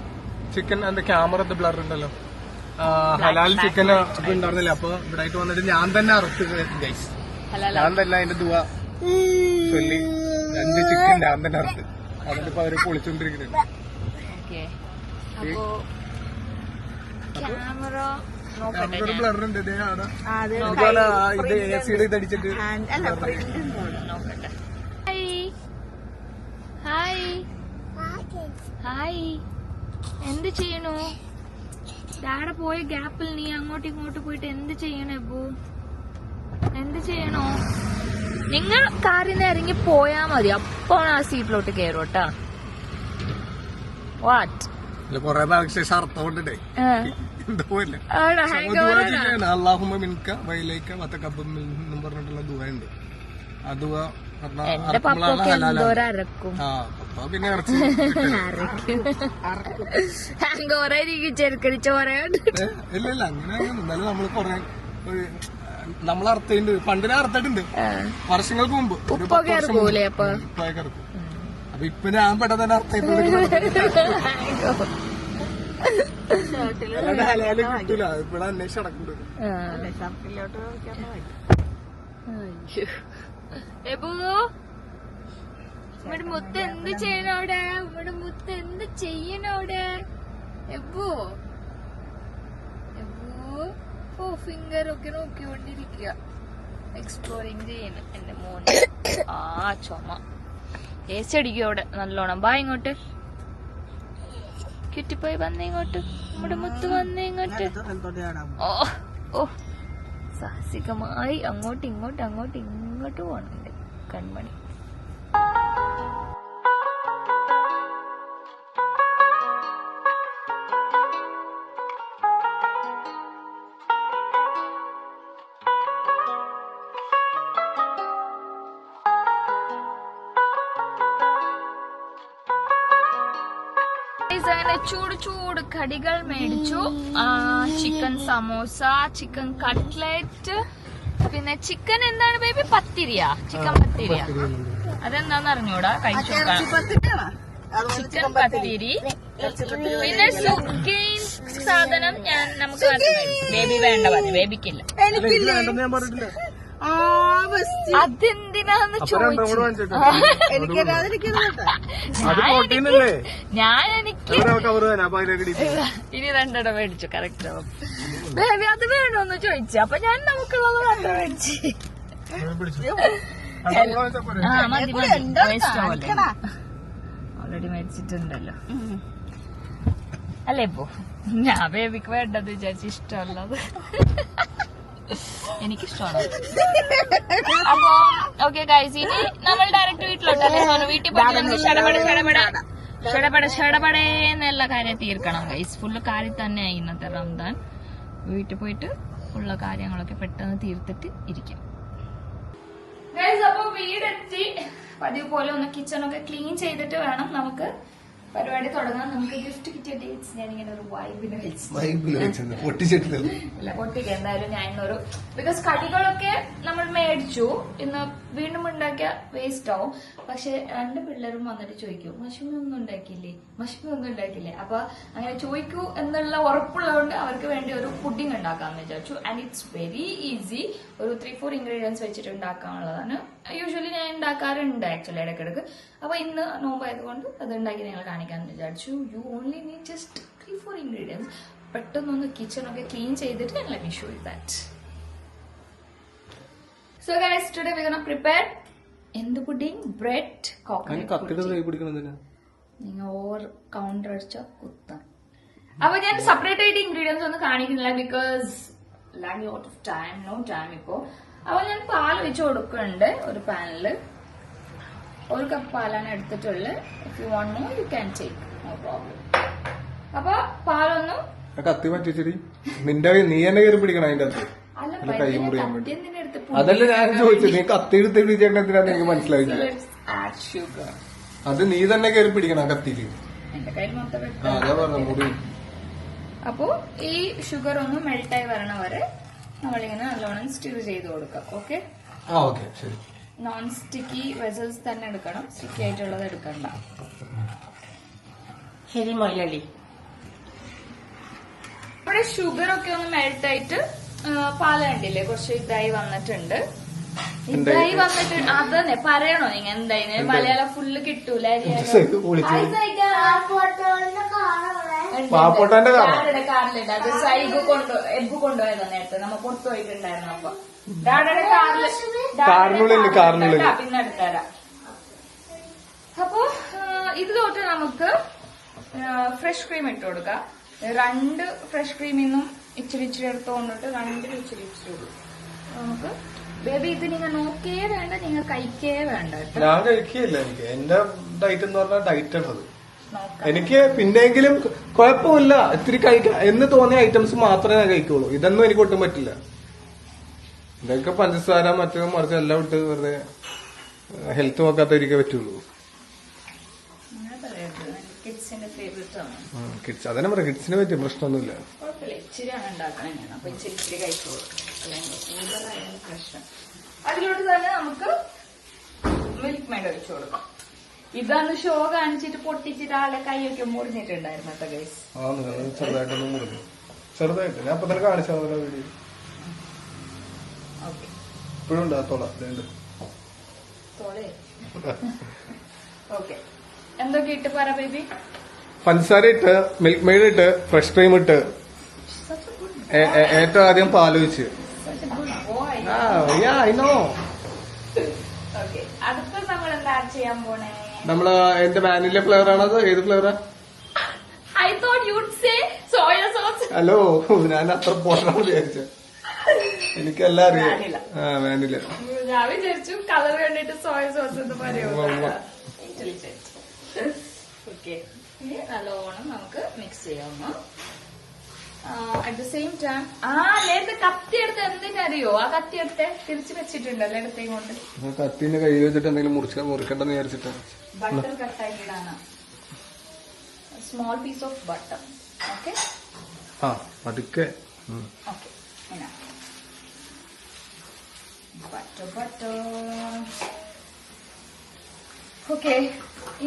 ചിക്കൻ എന്റെ ക്യാമറ ബ്ലർ ഉണ്ടല്ലോ, ഹലാൽ ചിക്കൻ ഉണ്ടായിരുന്നില്ല. അപ്പൊ ഇവിടെ ആയിട്ട് വന്നിട്ട് ഞാൻ തന്നെ അറുത്ത് ഗൈസ്. ഞാൻ തന്നെ അതിന്റെ ദുവ ചൊല്ലി 2 ചിക്കൻ ഞാൻ തന്നെ അറുത്ത്. അതിലിപ്പോ അവര് പൊളിച്ചോണ്ടിരിക്കുന്നുണ്ട്. ക്യാമറ ബ്ലർ ഉണ്ട് ഇത് AC-യുടെ ഇതടിച്ചിട്ട്. നോക്കട്ടെ. ഹായ് ഹായ്, എന്ത് ചെയ്യണു? ഡാഡ പോയ ഗ്യാപ്പിൽ നീ അങ്ങോട്ടും ഇങ്ങോട്ട് പോയിട്ട് എന്ത് ചെയ്യണേ? എന്ത് ചെയ്യണോ? നിങ്ങൾ കാറിൽ നിന്ന് ഇറങ്ങി പോയാ മതി, അപ്പൊ ആ സീറ്റിലോട്ട് കയറും കേട്ടാ. വാട്ട് കൊറേ നാൾക്ക് ശേഷം അർത്ഥം കൊണ്ടിട്ടേ എന്തോ ഇല്ല. അല്ലാഹുമ്മ മിൻക വൈലൈക വതഖബ്ബൽ എന്നും പറഞ്ഞിട്ടുള്ള ദുആ ഉണ്ട്. ആ ദുആ എന്റെ പപ്പൊക്കെ എന്തോരക്കും. പിന്നെ ചെറുക്കടി ചോറയുണ്ട്. ഇല്ല ഇല്ല അങ്ങനെ എന്നാലും നമ്മള് കൊറേ നമ്മൾ അർത്ഥമുണ്ട്, പണ്ടിനെ അർത്ഥട്ടുണ്ട് വർഷങ്ങൾക്ക് മുമ്പ്. ഉപ്പൊക്കെ ഇറക്കൂലേ? അപ്പൊ അപ്പൊ ഇപ്പൊ ഞാൻ പെട്ടെന്ന് തന്നെ അർത്ഥം ഹലാല് കിട്ടൂല. ഇവിടെ അന്വേഷിച്ച് നടക്കുന്നുണ്ട്. ഇവിടെ മുത്ത് എന്ത് ചെയ്യണോടെ? ഇവിടെ മുത്ത് എന്ത് ചെയ്യണോടെ? ഓ ഫിംഗർ ഒക്കെ നോക്കിക്കൊണ്ടിരിക്കുക, എക്സ്പ്ലോറിങ് ചെയ്യുന്നു എന്റെ മോന്. ചുമ AC അടിക്കും അവിടെ നല്ലോണം. ബാ ഇങ്ങോട്ട് കിട്ടിപ്പോയി, വന്നേ ഇങ്ങോട്ട്. നമ്മുടെ മുത്ത് വന്നേ ഇങ്ങോട്ട്. ഓ സാഹസികമായി അങ്ങോട്ട് ഇങ്ങോട്ട് പോണുണ്ട് കൺമണി. അങ്ങനെ ചൂട് കടികൾ മേടിച്ചു. ചിക്കൻ സമോസ, ചിക്കൻ കട്ട്ലറ്റ്, പിന്നെ ചിക്കൻ എന്താണ് ബേബി? പത്തിരിയാ? ചിക്കൻ പത്തിരിയാ? അതെന്താന്ന് അറിഞ്ഞൂടാ, കഴിച്ചു നോക്കാം. ചിക്കൻ പത്തിരി, പിന്നെ സുഗെയിൻ സാധനം നമുക്ക് ബേബി വേണ്ട പറഞ്ഞു, ബേബിക്കില്ല. അതെന്തിനാന്ന് ചോദിച്ചു. ഞാൻ എനിക്ക് ഇനി 2 മേടിച്ചു. കറക്റ്റ് ബേബി അത് വേണോന്ന് ചോദിച്ചു. അപ്പൊ ഞാൻ നമുക്കുള്ളത് 2 മേടിച്ചു. ഓൾറെഡി മേടിച്ചിട്ടുണ്ടല്ലോ അല്ലേ? ഇപ്പൊ ഞാൻ ബേബിക്ക് വേണ്ടത് വിചാരിച്ചു, ഇഷ്ടമല്ലത് എനിക്കിഷ്ടമാണ്. അപ്പൊ ഓക്കെ ഗൈസ്, ഇനി നമ്മൾ ഡയറക്റ്റ് വീട്ടിലോട്ടല്ലേ? വീട്ടിൽ പോയി നമുക്ക് ഷടപടേന്നുള്ള കാര്യം തീർക്കണം ഗൈസ്. ഫുള്ള് കാര്യം തന്നെ ഇന്നത്തെ റംദാൻ. വീട്ടിൽ പോയിട്ട് ഉള്ള കാര്യങ്ങളൊക്കെ പെട്ടെന്ന് തീർത്തിട്ട് ഇരിക്കാം ഗൈസ്. അപ്പൊ വീടെത്തി. പതിവ് പോലെ ഒന്ന് കിച്ചണൊക്കെ ക്ലീൻ ചെയ്തിട്ട് വേണം നമുക്ക് പരിപാടി തുടങ്ങാൻ. നമുക്ക് ഗിഫ്റ്റ് കിട്ടിയ ഡേറ്റ്സ് ഞാനിങ്ങനെ ഒരു വൈബിന് വെച്ചിട്ടില്ല, പൊട്ടിക്ക എന്തായാലും. ഞാൻ ഇന്നൊരു ബിക്കോസ് കടികളൊക്കെ നമ്മൾ മേടിച്ചു, ഇന്ന് വീണ്ടും ഉണ്ടാക്കിയ വേസ്റ്റ് ആവും. പക്ഷെ 2 പിള്ളേരും വന്നിട്ട് ചോദിക്കും, മഷ്മി ഒന്നും ഉണ്ടാക്കില്ലേ? അപ്പൊ അങ്ങനെ ചോദിക്കൂ എന്നുള്ള ഉറപ്പുള്ളതുകൊണ്ട് അവർക്ക് വേണ്ടി ഒരു പുഡിംഗ് ഉണ്ടാക്കാന്ന് വിചാരിച്ചു. And it's very easy. ഒരു 3-4 ഇൻഗ്രീഡിയൻസ് വെച്ചിട്ട് ഉണ്ടാക്കാനുള്ളതാണ്. യൂഷ്വലി ഞാൻ ഉണ്ടാക്കാറുണ്ട് ആക്ച്വലി ഇടയ്ക്കിടയ്ക്ക്. അപ്പൊ ഇന്ന് നോമ്പായതുകൊണ്ട് അത് ഉണ്ടാക്കി നിങ്ങൾ കാണിക്കാന്ന് വിചാരിച്ചു. You only need just 3-4 ingredients. പെട്ടെന്നൊന്ന് കിച്ചണൊക്കെ ക്ലീൻ ചെയ്തിട്ട് let me show you that. So guys, today we're gonna prepare എന്ത് പുഡിംഗ്? Bread coconut. നിങ്ങൾ ഓവർ കൗണ്ടർ അടിച്ച കുത്താം. അപ്പൊ ഞാൻ സെപ്പറേറ്റ് ആയിട്ട് ഇൻഗ്രീഡിയൻസ് ഒന്നും കാണിക്കുന്നില്ല, because lack lot of time, no time ഇപ്പോ. അപ്പൊ ഞാൻ പാൽ വെച്ച് കൊടുക്കുന്നുണ്ട് ഒരു പാനില്. 1 കപ്പ് പാലാണ് എടുത്തിട്ടുള്ളത്. If you want more you can take, no problem. അപ്പൊ പാലൊന്നും കത്തി പറ്റിച്ചിരി നിന്റെ നീ തന്നെ കയറി പിടിക്കണം അതിന്റെ അകത്ത്. അല്ല, കൈ മുറിയാൻ വേണ്ടി. എന്തിനാ എടുത്ത് അതല്ല ഞാൻ ചോദിച്ചത്, നീ കത്തി എടുത്ത് പിടിച്ചേണ്ട എന്തിനാന്ന് എനിക്ക് മനസ്സിലായില്ല. Add sugar. അത് നീ തന്നെ കയറി പിടിക്കണം കത്തിയില്. എന്റെ കയ്യിൽ മൊത്തം അതാ പറഞ്ഞ മുറി. അപ്പോ ഈ ഷുഗർ ഒന്ന് മെൽട്ടായി വരണ വരെ നമ്മളിങ്ങനെ നല്ലോണം സ്റ്റീർ ചെയ്ത് കൊടുക്കാം. ഓക്കെ, ഓക്കെ ശരി. നോൺ സ്റ്റിക്കി വെസൽസ് തന്നെ എടുക്കണം, സ്റ്റിക്കി ആയിട്ടുള്ളത് എടുക്കണ്ട. ശരി മലയാളി. ഇവിടെ ഷുഗർ ഒക്കെ ഒന്ന് മെൽട്ട് ആയിട്ട് പാല് കണ്ടില്ലേ കുറച്ച് ഇതായി വന്നിട്ടുണ്ട്. ഇതായി വന്നിട്ട് അതന്നെ പറയണോ നിങ്ങ എന്തായി മലയാളം ഫുള്ള് കിട്ടൂല. പാപ്പോട്ടന്റെ കാറിലുണ്ട്, അത് സൈബ് എബ്ബ് കൊണ്ടുപോയതാ നേരത്തെ, നമ്മ പുറത്തു പോയിട്ടുണ്ടായിരുന്നു. അപ്പൊ ഡാഡയുടെ കാറില് പിന്നെ എടുത്തരാം. അപ്പൊ ഇതിലോട്ട് നമുക്ക് ഫ്രഷ് ക്രീം ഇട്ട് കൊടുക്കാം. 2 ഫ്രഷ് ക്രീമിൽ നിന്നും ഇച്ചിരി ഇച്ചിരി എടുത്ത് കൊണ്ടിട്ട് 2 ഇച്ചിരി ഇടും നമുക്ക്. ബേബി ഇത് നിങ്ങൾ നോക്കേ വേണ്ട, നിങ്ങൾ കഴിക്കേ വേണ്ട. ഞാൻ കഴിക്കുകയില്ല. എനിക്ക് എന്റെ ഡയറ്റ് എന്ന് പറഞ്ഞാൽ ഡയറ്റ് ആണത്. എനിക്ക് പിന്നെങ്കിലും കുഴപ്പമില്ല, ഇത്തിരി കഴിക്കാം എന്ന് തോന്നിയ ഐറ്റംസ് മാത്രമേ ഞാൻ കഴിക്കുള്ളൂ. ഇതൊന്നും എനിക്ക് ഒട്ടും പറ്റില്ല. ഇതൊക്കെ പഞ്ചസാര മറ്റു മറിച്ച് എല്ലാം ഇട്ട് വെറുതെ ഹെൽത്ത് നോക്കാത്തവരിക്കേ പറ്റുള്ളൂ. കിഡ്സിന്റെ ഫേവറേറ്റ് ആണ്. കിഡ്സ് അതന്നെ പറയാം, കിഡ്സിനെ പറ്റിയ പ്രശ്നമൊന്നുമില്ല. കുഴപ്പമില്ല, ഇച്ചിരിയാണ് ഉണ്ടാക്കണം ഞാൻ. അപ്പൊ ഇച്ചിരി കഴിച്ചോളൂ, അല്ലെങ്കിൽ പ്രശ്നം. അതിലോട്ട് തന്നെ നമുക്ക് മിൽക്ക് മെയ്ഡ് ഒഴിച്ചു കൊടുക്കാം. ഇതന്ന് ഷോ കാണിച്ചിട്ട് പൊട്ടിച്ചിട്ട് ആളെ കൈയൊക്കെ മുറിഞ്ഞിട്ടുണ്ടായിരുന്നു കേട്ടോ ഗൈസ്. ചെറുതായിട്ടൊന്നും മുറിഞ്ഞു, ചെറുതായിട്ട്. ഞാൻ അപ്പൊ തന്നെ കാണിച്ചാൽ വീഡിയോ. ഓക്കെ, ഇപ്പോഴും ഉണ്ടാ തോള തോളെ. ഓക്കെ, എന്തൊക്കെ ഇട്ട് പറ ബേബി? പഞ്ചസാര ഇട്ട്, മിൽക്ക് മെയ്ഡ് ഇട്ട്, ഫ്രഷ് ക്രീം ഇട്ട്, ഏറ്റവും ആദ്യം പാൽ ഒഴിച്ച്. അടുത്ത നമ്മൾ എന്താ ചെയ്യാൻ പോണേ? നമ്മള് എന്റെ വാനില ഫ്ലേവർ ആണത്. ഏത് ഫ്ലേവറാ? I thought you would say soya sauce. Hello, ഞാൻ അത്ര പോട്ടാണ് വിചാരിച്ചത്. എനിക്കെല്ലാം അറിയാം. വാനില. ഞാൻ വിചാരിച്ചു കളർ കണ്ടിട്ട് സോയ സോസ് എന്ന് പറയുമോ. ഓക്കെ, ഇനി നല്ലോണം നമുക്ക് മിക്സ് ചെയ്യാമോ. അറ്റ് ദ സെയിം ടൈം നേരത്തെ കത്തി എടുത്ത് എന്തിനറിയോ? ആ കത്തി എടുത്ത് തിരിച്ചു വെച്ചിട്ടുണ്ടല്ലോ ഇടത്തേം കൊണ്ട്. കത്തിന്റെ കൈ വെച്ചിട്ട് എന്തെങ്കിലും മുറിക്കണ്ടെന്ന് വിചാരിച്ചിട്ട് ബട്ടർ കട്ടാക്കിയിടാണ്. Small piece of butter. Okay, പതുക്കെ. Okay, butter. ഓക്കെ,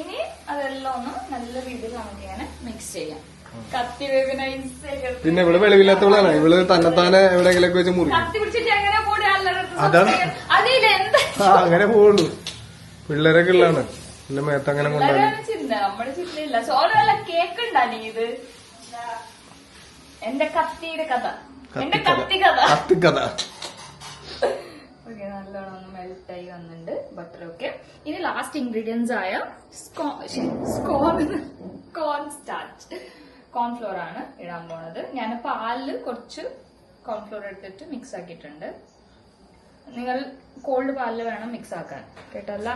ഇനി അതെല്ലാം ഒന്ന് നല്ല രീതിയിൽ നമുക്ക് ഇങ്ങനെ മിക്സ് ചെയ്യാം. കത്തി പിന്നെ ഇവിടെ വെളിവില്ലാത്തവളാണ്. ഇവള് തന്നെത്താനെ എവിടെയെങ്കിലൊക്കെ വെച്ച് മുറി. കത്തി പിടിച്ചിട്ട് എങ്ങനെ അതാണ് അങ്ങനെ പോവുള്ളൂ. പിള്ളേരൊക്കെ ഉള്ളതാണ്. എന്റെ മേത്ത് അങ്ങനെ കൊണ്ടുപോകും. ചിന്ത നമ്മുടെ ചിന്തയില്ല. സോനല്ല കേക്ക് ഉണ്ടാനി. ഇത് എന്റെ കത്തിയുടെ കഥ, എന്റെ കത്തിക്കഥ. ഓക്കെ, നല്ലോണം ഒന്ന് മെൽറ്റായി വന്നിട്ടുണ്ട് ബട്ടറൊക്കെ. ഇനി ലാസ്റ്റ് ഇൻഗ്രീഡിയൻസ് ആയ കോൺഫ്ലോർ ആണ് ഇടാൻ പോണത്. ഞാൻ പാലില് കുറച്ച് കോൺഫ്ലോർ എടുത്തിട്ട് മിക്സ് ആക്കിയിട്ടുണ്ട്. നിങ്ങൾ കോൾഡ് പാലില് വേണം മിക്സ് ആക്കാൻ കേട്ടല്ല.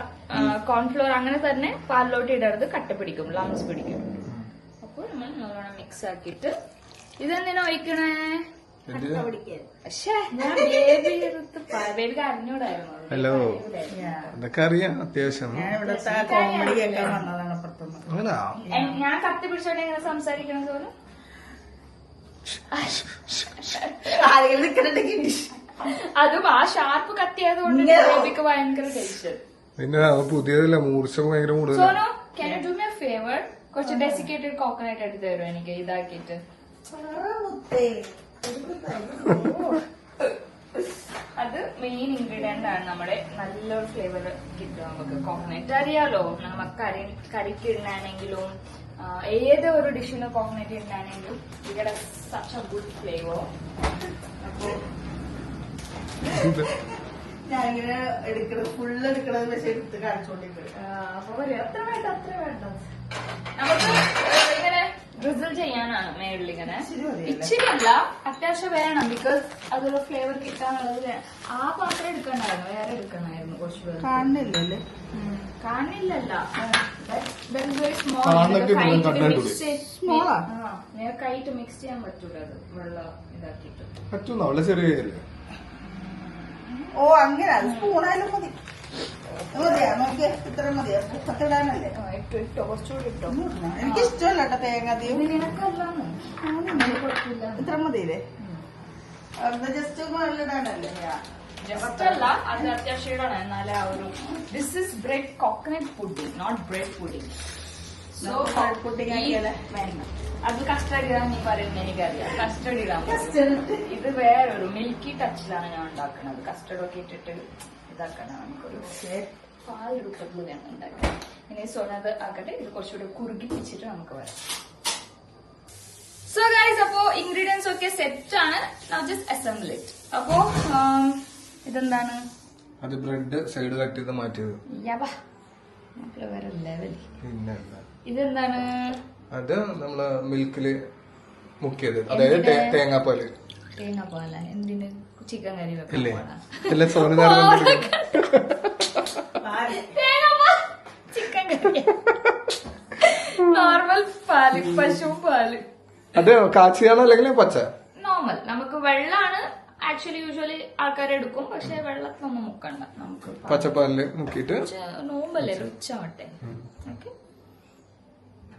കോൺഫ്ലോർ അങ്ങനെ തന്നെ പാലിലോട്ട് ഇടരുത്, കട്ട പിടിക്കും, ലംസ് പിടിക്കും. അപ്പോൾ നമ്മൾ നല്ലോണം മിക്സ് ആക്കിയിട്ട് ഇതെന്തിനാ ഒഴിക്കണേ? ഞാൻ ബേബിക്ക് അറിഞ്ഞൂടായിരുന്നു. ഹലോ, അതൊക്കെ അറിയാം അത്യാവശ്യം. കോമഡി കേൾക്കാൻ വന്നതാണ് പുറത്തുനിന്ന്. ഞാൻ കത്തി പിടിച്ചോണ്ട് എങ്ങനെ സംസാരിക്കണം സോനു? അതും ആ ഷാർപ്പ് കത്തിയായതുകൊണ്ട് ബേബിക്ക് ഭയങ്കര ടെൻഷൻ. പിന്നെ പുതിയതല്ല, മൂർച്ച ഭയങ്കര കൂടുതൽ. Sonu, can you do me A favour? കുറച്ച് ഡെസിക്കേറ്റഡ് കോക്കനട്ട് എടുത്ത് തരുമോ എനിക്ക് ഇതാക്കിയിട്ട്? അത് മെയിൻ ഇൻഗ്രീഡിയന്റ് ആണ്. നമ്മുടെ നല്ലൊരു ഫ്ലേവർ കിട്ടും നമുക്ക്. കോക്കനട്ട് അറിയാലോ, നമുക്ക് കറിക്ക് ഇടാണെങ്കിലും ഏത് ഒരു ഡിഷിന് കോക്കനട്ട് ഇടാണെങ്കിലും ഇവിടെ സച്ച് എ ഗുഡ് ഫ്ലേവർ. അപ്പൊ ഞാനിങ്ങനെ എടുക്കണത് ഫുള്ള് എടുക്കണത് പക്ഷെ എടുത്ത് കാണിച്ചോണ്ടിരിക്കും. അപ്പൊ അത്ര വേണ്ട. നമുക്ക് ഇങ്ങനെ ഡ്രിസിൽ ചെയ്യാനാണ് മേളിൽ ഇങ്ങനെ. ഇച്ചിരി അല്ല, അത്യാവശ്യം വേണം, ബിക്കോസ് അതൊരു ഫ്ലേവർ കിട്ടാനുള്ളത് വേണം. ആ പാത്രം എടുക്കണ്ടായിരുന്നു, വേറെ എടുക്കണമായിരുന്നു കുറച്ച് പേര്. കാണുന്നില്ലല്ലേ? കാണില്ലല്ല, സ്മോളാ കൈറ്റ് മിക്സ് ചെയ്യാൻ പറ്റൂല അത് വെള്ളം ഇതാക്കിയിട്ട്. പറ്റുന്ന അവളെ ചെറിയ ഓ അങ്ങനെ സ്പൂണായാലും മതി. മതിയാ നോക്കിയേ, ഇത്ര മതിയാ? പത്തിടാനല്ലേ? ഇട്ടോ കുറച്ചുകൂടി ഇട്ടോ. എനിക്ക് ഇഷ്ടമല്ല കേട്ടോ തേങ്ങ അധികം. കുഴപ്പമില്ല, ഇത്ര മതിയില്ലേ? ജസ്റ്റ് ഇടാനല്ലേ? ജസ്റ്റ് അല്ല, അത് അത്യാവശ്യം ഇടണം, എന്നാലേ ആ ഒരു. This is bread coconut pudding, not bread pudding. So pudding വേണ്ട, അത് കസ്റ്റർഡ് ഇടാൻ നീ പറയുന്നത് എനിക്കറിയാം. കസ്റ്റർഡ് ഇടാൻ ഇത് വേറൊരു മിൽക്കി ടച്ചിലാണ് ഞാൻ ഉണ്ടാക്കുന്നത്. കസ്റ്റർഡ് ഒക്കെ ഇട്ടിട്ട് ഇതാക്കണം. നമുക്കൊരു പാൽ രൂപത്തിൽ വേണം ഉണ്ടാക്കാൻ. ഇനി സോനത് ആക്കട്ടെ, ഇത് കുറച്ചുകൂടി കുറുകിപ്പിച്ചിട്ട് നമുക്ക് വരാം. സോ ഗൈസ്, അപ്പോ ഇൻഗ്രീഡിയൻസ് ഒക്കെ സെറ്റ് ആണ്. Just assemble it. അപ്പോ ഇതെന്താണ്? അത് ബ്രെഡ് സൈഡ് കട്ട് ചെയ്ത് മാറ്റിയത്. വേറെ ലെവൽ. പിന്നെ ഇതെന്താണ്? അത് നമ്മള് മിൽക്കില് മുക്കിയത്, അതായത് തേങ്ങാപ്പാല്. തേങ്ങാപ്പാല എന്തിന്? ചിക്കൻ കറി ഇല്ലേ? വെക്കാൻ അല്ല സോന ചിക്കൻ കറി, നോർമൽ പാല്, പശു പാല്. അത് കാച്ചിയാണോ അല്ലെങ്കിൽ പച്ച? നോർമൽ. നമുക്ക് വെള്ളമാണ് ആക്ച്വലി യൂഷ്വലി ആൾക്കാർ എടുക്കും, പക്ഷെ വെള്ളത്തിലൊന്നും മുക്കണ്ട. നമുക്ക് പച്ചപ്പാലില് മുക്കിയിട്ട് നോമ്പല്ലേ, ഉച്ചാവട്ടെ. ഓക്കെ,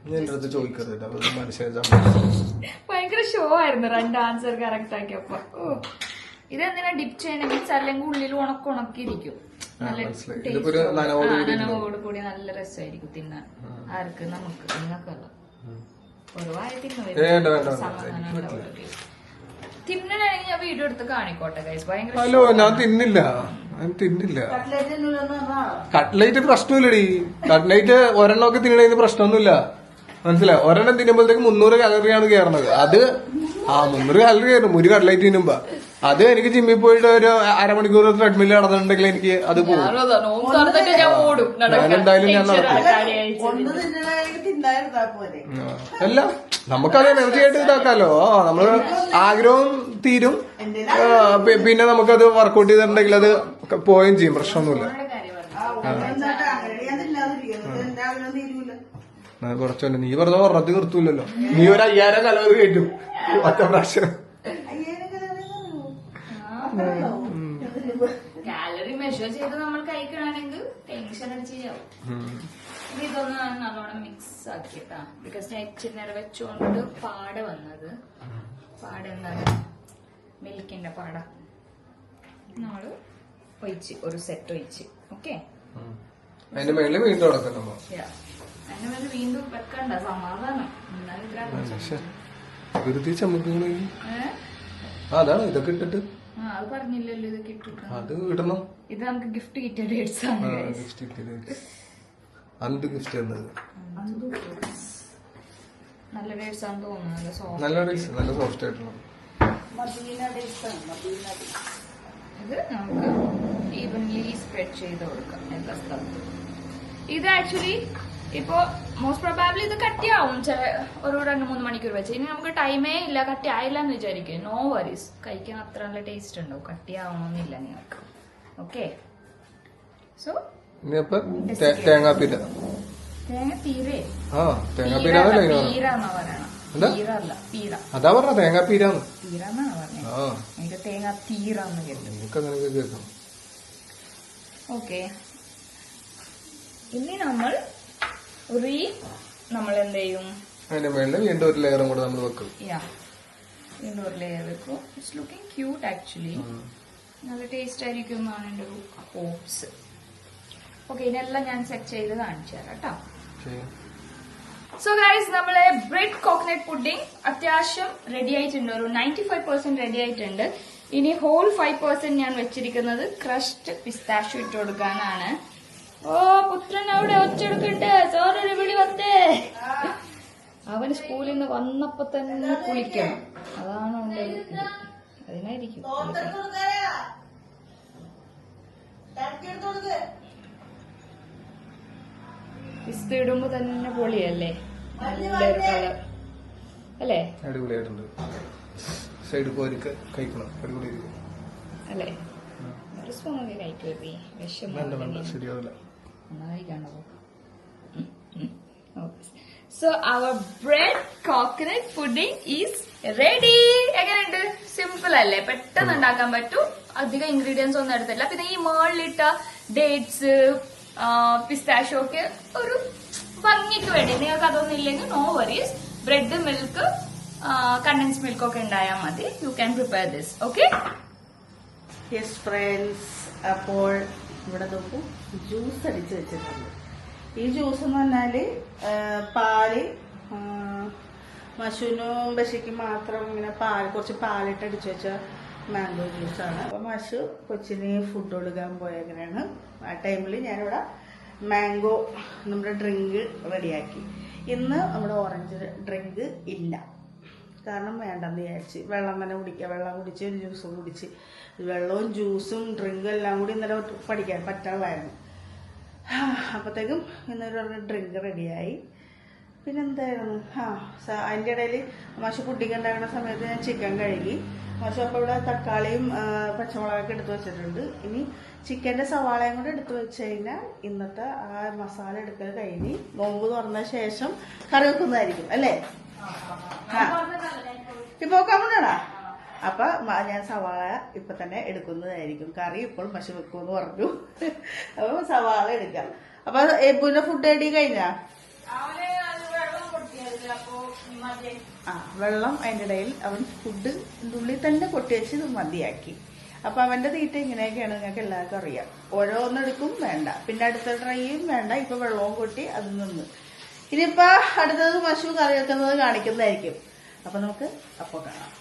ഞാൻ എന്റെ അടുത്ത് ചോദിക്കരുത്, മനുഷ്യനെ ഭയങ്കര ഷോ ആയിരുന്നു രണ്ട് ആൻസർ കറക്റ്റ് ആക്കിയപ്പോ. ഓ, ഇതെന്തിനാ ഡിപ്പ് ചെയ്യണ മീൻസ് അല്ലെങ്കിൽ ഉള്ളിൽ ഉണക്കിയിരിക്കും. നല്ല നനവോട് കൂടി നല്ല രസമായിരിക്കും തിന്നാൻ. ആർക്ക്? നമുക്ക്, നിങ്ങൾക്കല്ല. ഒരുപാട് തിന്നണെങ്കിൽ ഞാൻ വീഡിയോ എടുത്ത് കാണിക്കോട്ടെ ഗൈസ്. ഭയങ്കര ഹലോ, ഞാൻ തിന്നില്ല. കട്ട്ലൈറ്റ് പ്രശ്നമില്ലടി. കട്ട്ലൈറ്റ് ഒരെണ്ണമൊക്കെ തിന്നണതിന് പ്രശ്നമൊന്നുമില്ല, മനസ്സിലായി? ഒരെണ്ണം തിന്നുമ്പോഴത്തേക്ക് 300 കലറിയാണ് കയറുന്നത്. അത് 300 കലറി കയറും ഒരു കട്ട്ലൈറ്റ് തിന്നുമ്പോ. അത് എനിക്ക് ജിമ്മിൽ പോയിട്ട് ഒരു അരമണിക്കൂർ ട്രെഡ്മില്ല് നടന്നിട്ടുണ്ടെങ്കിൽ എനിക്ക് അത് പോകും. ഞാനെന്തായാലും ഞാൻ നടക്കും. അല്ല, നമുക്കത് എനർജി ആയിട്ട് ഇതാക്കാലോ. നമ്മള് ആഗ്രഹം തീരും, പിന്നെ നമുക്കത് വർക്കൗട്ട് ചെയ്തിട്ടുണ്ടെങ്കിൽ അത് പോവുകയും ചെയ്യും, പ്രശ്നമൊന്നുമില്ല. കുറച്ചല്ല, നീ വെറുതെ പറഞ്ഞത് നിർത്തൂലല്ലോ. നീ ഒരു 5000 കലവറി കയറ്റും ഒറ്റ പ്രാവശ്യം. കാലറി മെഷർ ചെയ്ത് നമ്മൾ കഴിക്കുകയാണെങ്കിൽ ടെൻഷൻ അടിച്ച് ചെയ്യാവും. ഇതൊന്ന് നല്ലോണം മിക്സ് ആക്കിട്ടാ, ബിക്കോസ് ഞാൻ ഇച്ചിരി നേരം വെച്ചുകൊണ്ട് പാട വന്നത്. പാട എന്താണ്? മിൽക്കിന്റെ പാട നമ്മള് ഒഴിച്ച് ഒരു സെറ്റ് ഒഴിച്ച്. ഓക്കെ, അതിന്റെ മേളിൽ വീണ്ടും കിടക്കണം. അതിന്റെ മേലെ വീണ്ടും വെക്കണ്ട, സമാധാനം. വെറുതെ ചമ്മക്കുകൾ. അതാണ് ഇതൊക്കെ ഇട്ടിട്ട്. അത് പറഞ്ഞില്ലല്ലോ, ഇതൊക്കെ ഇട്ടിട്ട് അത് ഇടണം. ഇത് നമുക്ക് ഗിഫ്റ്റ് കിട്ടിയ ഡേറ്റ്സ് ആണ്. അന്ത് ഗിഫ്റ്റ് എന്നത് നല്ല ഡേറ്റ്സ് ആണെന്ന് തോന്നുന്നു. നല്ല സോഫ്റ്റ് ആയിട്ടുള്ള ഇത് നമുക്ക് ഈവൻലി സ്പ്രെഡ് ചെയ്ത് കൊടുക്കാം എല്ലാ സ്ഥലത്തും. ഇത് ആക്ച്വലി ഇപ്പോ മോസ്റ്റ് പ്രൊബാബ്ലി ഇത് കട്ടിയാവും ഒരു 2-3 മണിക്കൂർ വെച്ച്. ഇനി നമുക്ക് ടൈമേ ഇല്ല, കട്ടിയായില്ല എന്ന് വിചാരിക്കും. നോ വറീസ്, കഴിക്കാൻ അത്ര നല്ല ടേസ്റ്റ് ഉണ്ടാവും. കട്ടിയാവണമെന്നില്ല നിങ്ങൾക്ക്. ഓക്കെ, സോ തേങ്ങാപ്പീര. തേങ്ങ തീരെ തേങ്ങാപ്പീരാന്നല്ലേ പീരാന്നാ പറയണം. പീരല്ല, പീര. അതാ പറഞ്ഞ തേങ്ങാപ്പീരാന്ന്. പീരാന്നാണ് പറഞ്ഞത്. എനിക്ക് തേങ്ങ തീരാന്ന് കേട്ടു. അങ്ങനെ കേൾക്കാം. ഓക്കെ, ഇനി നമ്മൾ എന്ത് ചെയ്യും? അതിന്റെ മേളിൽ വീണ്ടും ഒരു ലെയറും കൂടെ നമ്മൾ വെക്കും. വീണ്ടും ഒരു ലെയർ വെക്കും. It's looking cute actually. നല്ല ടേസ്റ്റ് ആയിരിക്കും എന്നാണ് എന്റെ ഒരു ഹോപ്സ്. ഓക്കെ, ഇതിനെല്ലാം ഞാൻ സെറ്റ് ചെയ്ത് കാണിച്ചു തരാം കേട്ടോ. സോ ഗൈസ്, നമ്മളെ ബ്രെഡ് കോക്കനട്ട് പുഡിംഗ് അത്യാവശ്യം റെഡി ആയിട്ടുണ്ട്. ഒരു 95% റെഡി ആയിട്ടുണ്ട്. ഇനി ഹോൾ 5% ഞാൻ വെച്ചിരിക്കുന്നത് ക്രഷ്ഡ് പിസ്താഷ്യൂ ഇട്ട് കൊടുക്കാനാണ്. ഓ, പുത്രൻ അവിടെ ഒച്ചെടുക്കണ്ടേ, സോറൊരു വിളി വന്നേ. അവന് സ്കൂളിൽ നിന്ന് വന്നപ്പോ തന്നെ കുളിക്കണം, അതാണ് അവന്റെ അതിനായിരിക്കും. പിസ്ത ഇടുമ്പോ തന്നെ പൊളിയല്ലേ. നല്ലൊരു കളർ അല്ലേ? അടിപൊളിയായിട്ടുണ്ട്. സൈഡ് പോരിക്ക് കഴിക്കണം, അടിപൊളി അല്ലേ? ഒരു സ്പൂണൊക്കെ കഴിക്കും. വിഷം ശരിയാവില്ല. നന്നായി കാണോ? So our bread coconut pudding is ready. എങ്ങനെയുണ്ട്? സിമ്പിൾ അല്ലേ? പെട്ടെന്ന് ഉണ്ടാക്കാൻ പറ്റും. അധികം ഇൻഗ്രീഡിയൻസ് ഒന്നും എടുത്തില്ല. പിന്നെ ഈ മേളിലിട്ട ഡേറ്റ്സ് പിസ്താഷോ ഒക്കെ ഒരു ഭംഗിക്ക് വേണ്ടി. നിങ്ങൾക്ക് അതൊന്നും ഇല്ലെങ്കിൽ no worries. Bread milk condense milk ഒക്കെ ഉണ്ടായാൽ മതി. You can prepare this. Okay yes friends, അപ്പോൾ ഇവിടെ നോക്കൂ, ജ്യൂസ് അടിച്ച് വെച്ചിട്ടുണ്ട്. ഈ ജ്യൂസ് എന്ന് പറഞ്ഞാല് പാല്, മഷുവിനും ബഷിക്കും മാത്രം ഇങ്ങനെ കുറച്ച് പാലിട്ട് അടിച്ചു വെച്ച മാംഗോ ജ്യൂസാണ്. അപ്പൊ മഷു കൊച്ചിന് ഫുഡ് കൊടുക്കാൻ പോയങ്ങനെയാണ്. ആ ടൈമിൽ ഞാനിവിടെ മാംഗോ നമ്മുടെ ഡ്രിങ്ക് റെഡിയാക്കി. ഇന്ന് നമ്മുടെ ഓറഞ്ച് ഡ്രിങ്ക് ഇല്ല, കാരണം വേണ്ടെന്ന് വിചാരിച്ച് വെള്ളം തന്നെ കുടിക്കുക. വെള്ളം കുടിച്ച് ജ്യൂസും കുടിച്ച്, വെള്ളവും ജ്യൂസും ഡ്രിങ്കും എല്ലാം കൂടി ഇന്നലെ പഠിക്കാൻ പറ്റാതായിരുന്നു. അപ്പോഴത്തേക്കും ഇന്നൊരു ഡ്രിങ്ക് റെഡിയായി. പിന്നെന്തായിരുന്നു, അതിൻ്റെ ഇടയിൽ മാഷ് പുഡിങ് ഉണ്ടാക്കുന്ന സമയത്ത് ഞാൻ ചിക്കൻ കഴുകി. മാഷ് അപ്പോൾ ഇവിടെ തക്കാളിയും പച്ചമുളകൊക്കെ എടുത്ത് വെച്ചിട്ടുണ്ട്. ഇനി ചിക്കൻ്റെ സവാളയും കൂടെ എടുത്ത് വെച്ച് കഴിഞ്ഞാൽ ഇന്നത്തെ ആ മസാല എടുക്കൽ കഴിഞ്ഞ് നോമ്പ് തുറന്ന ശേഷം കറി വെക്കുന്നതായിരിക്കും അല്ലേ? ഇപ്പൊ നോക്കാമോടാ. അപ്പൊ ഞാൻ സവാള ഇപ്പൊ തന്നെ എടുക്കുന്നതായിരിക്കും. കറി ഇപ്പോൾ മഷി വെക്കുമെന്ന് പറഞ്ഞു. അപ്പൊ സവാള എടുക്കാം. അപ്പൊ എബുവിന്റെ ഫുഡ് റെഡി കഴിഞ്ഞാ? വെള്ളം അതിന്റെ ഇടയിൽ അവൻ ഫുഡ് ഉള്ളിൽ തന്നെ കൊട്ടി വെച്ച് മതിയാക്കി. അപ്പൊ അവന്റെ തീറ്റ ഇങ്ങനെയൊക്കെയാണ്, നിങ്ങൾക്ക് എല്ലാവർക്കും അറിയാം. ഓരോന്നെടുക്കും വേണ്ട, പിന്നെ അടുത്ത ട്രൈയും വേണ്ട. ഇപ്പൊ വെള്ളവും കൊട്ടി അത് നിന്ന്. ഇനിയിപ്പൊ അടുത്തത് മഷു കറി വെക്കുന്നത് കാണിക്കുന്നതായിരിക്കും. അപ്പൊ നമുക്ക് അപ്പൊ കാണാം.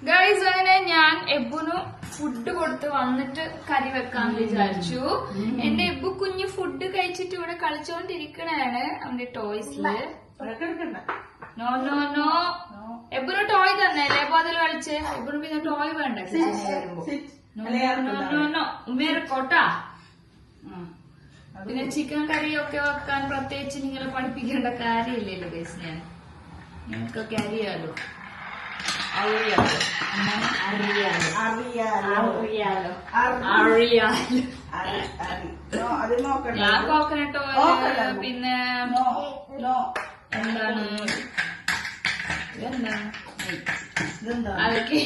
ഗൈസ്, അങ്ങനെ ഞാൻ എബുന് ഫുഡ് കൊടുത്ത് വന്നിട്ട് കറി വെക്കാന്ന് വിചാരിച്ചു. എന്റെ എബു കുഞ്ഞ് ഫുഡ് കഴിച്ചിട്ട് ഇവിടെ കളിച്ചോണ്ടിരിക്കണാണ് അവന്റെ ടോയ്സില്. നോ നോ നോ, എബുന് ടോയ് തന്നല്ലേ അപ്പൊ അതിൽ കളിച്ച്. എബുന് പിന്നെ ടോയ് വേണ്ട വരുമ്പോ. നോ നോ നോ, ഉമ്മേറക്കോട്ടാ. പിന്നെ ചിക്കൻ കറിയൊക്കെ വെക്കാൻ പ്രത്യേകിച്ച് നിങ്ങളെ പഠിപ്പിക്കേണ്ട കാര്യമില്ലല്ലോ ഗൈസ്. നിങ്ങൾക്കൊക്കെ അറിയാലോ. ഞാൻ കോക്കനട്ട് ഓയിൽ പിന്നെ എന്താണ് അതൊക്കെ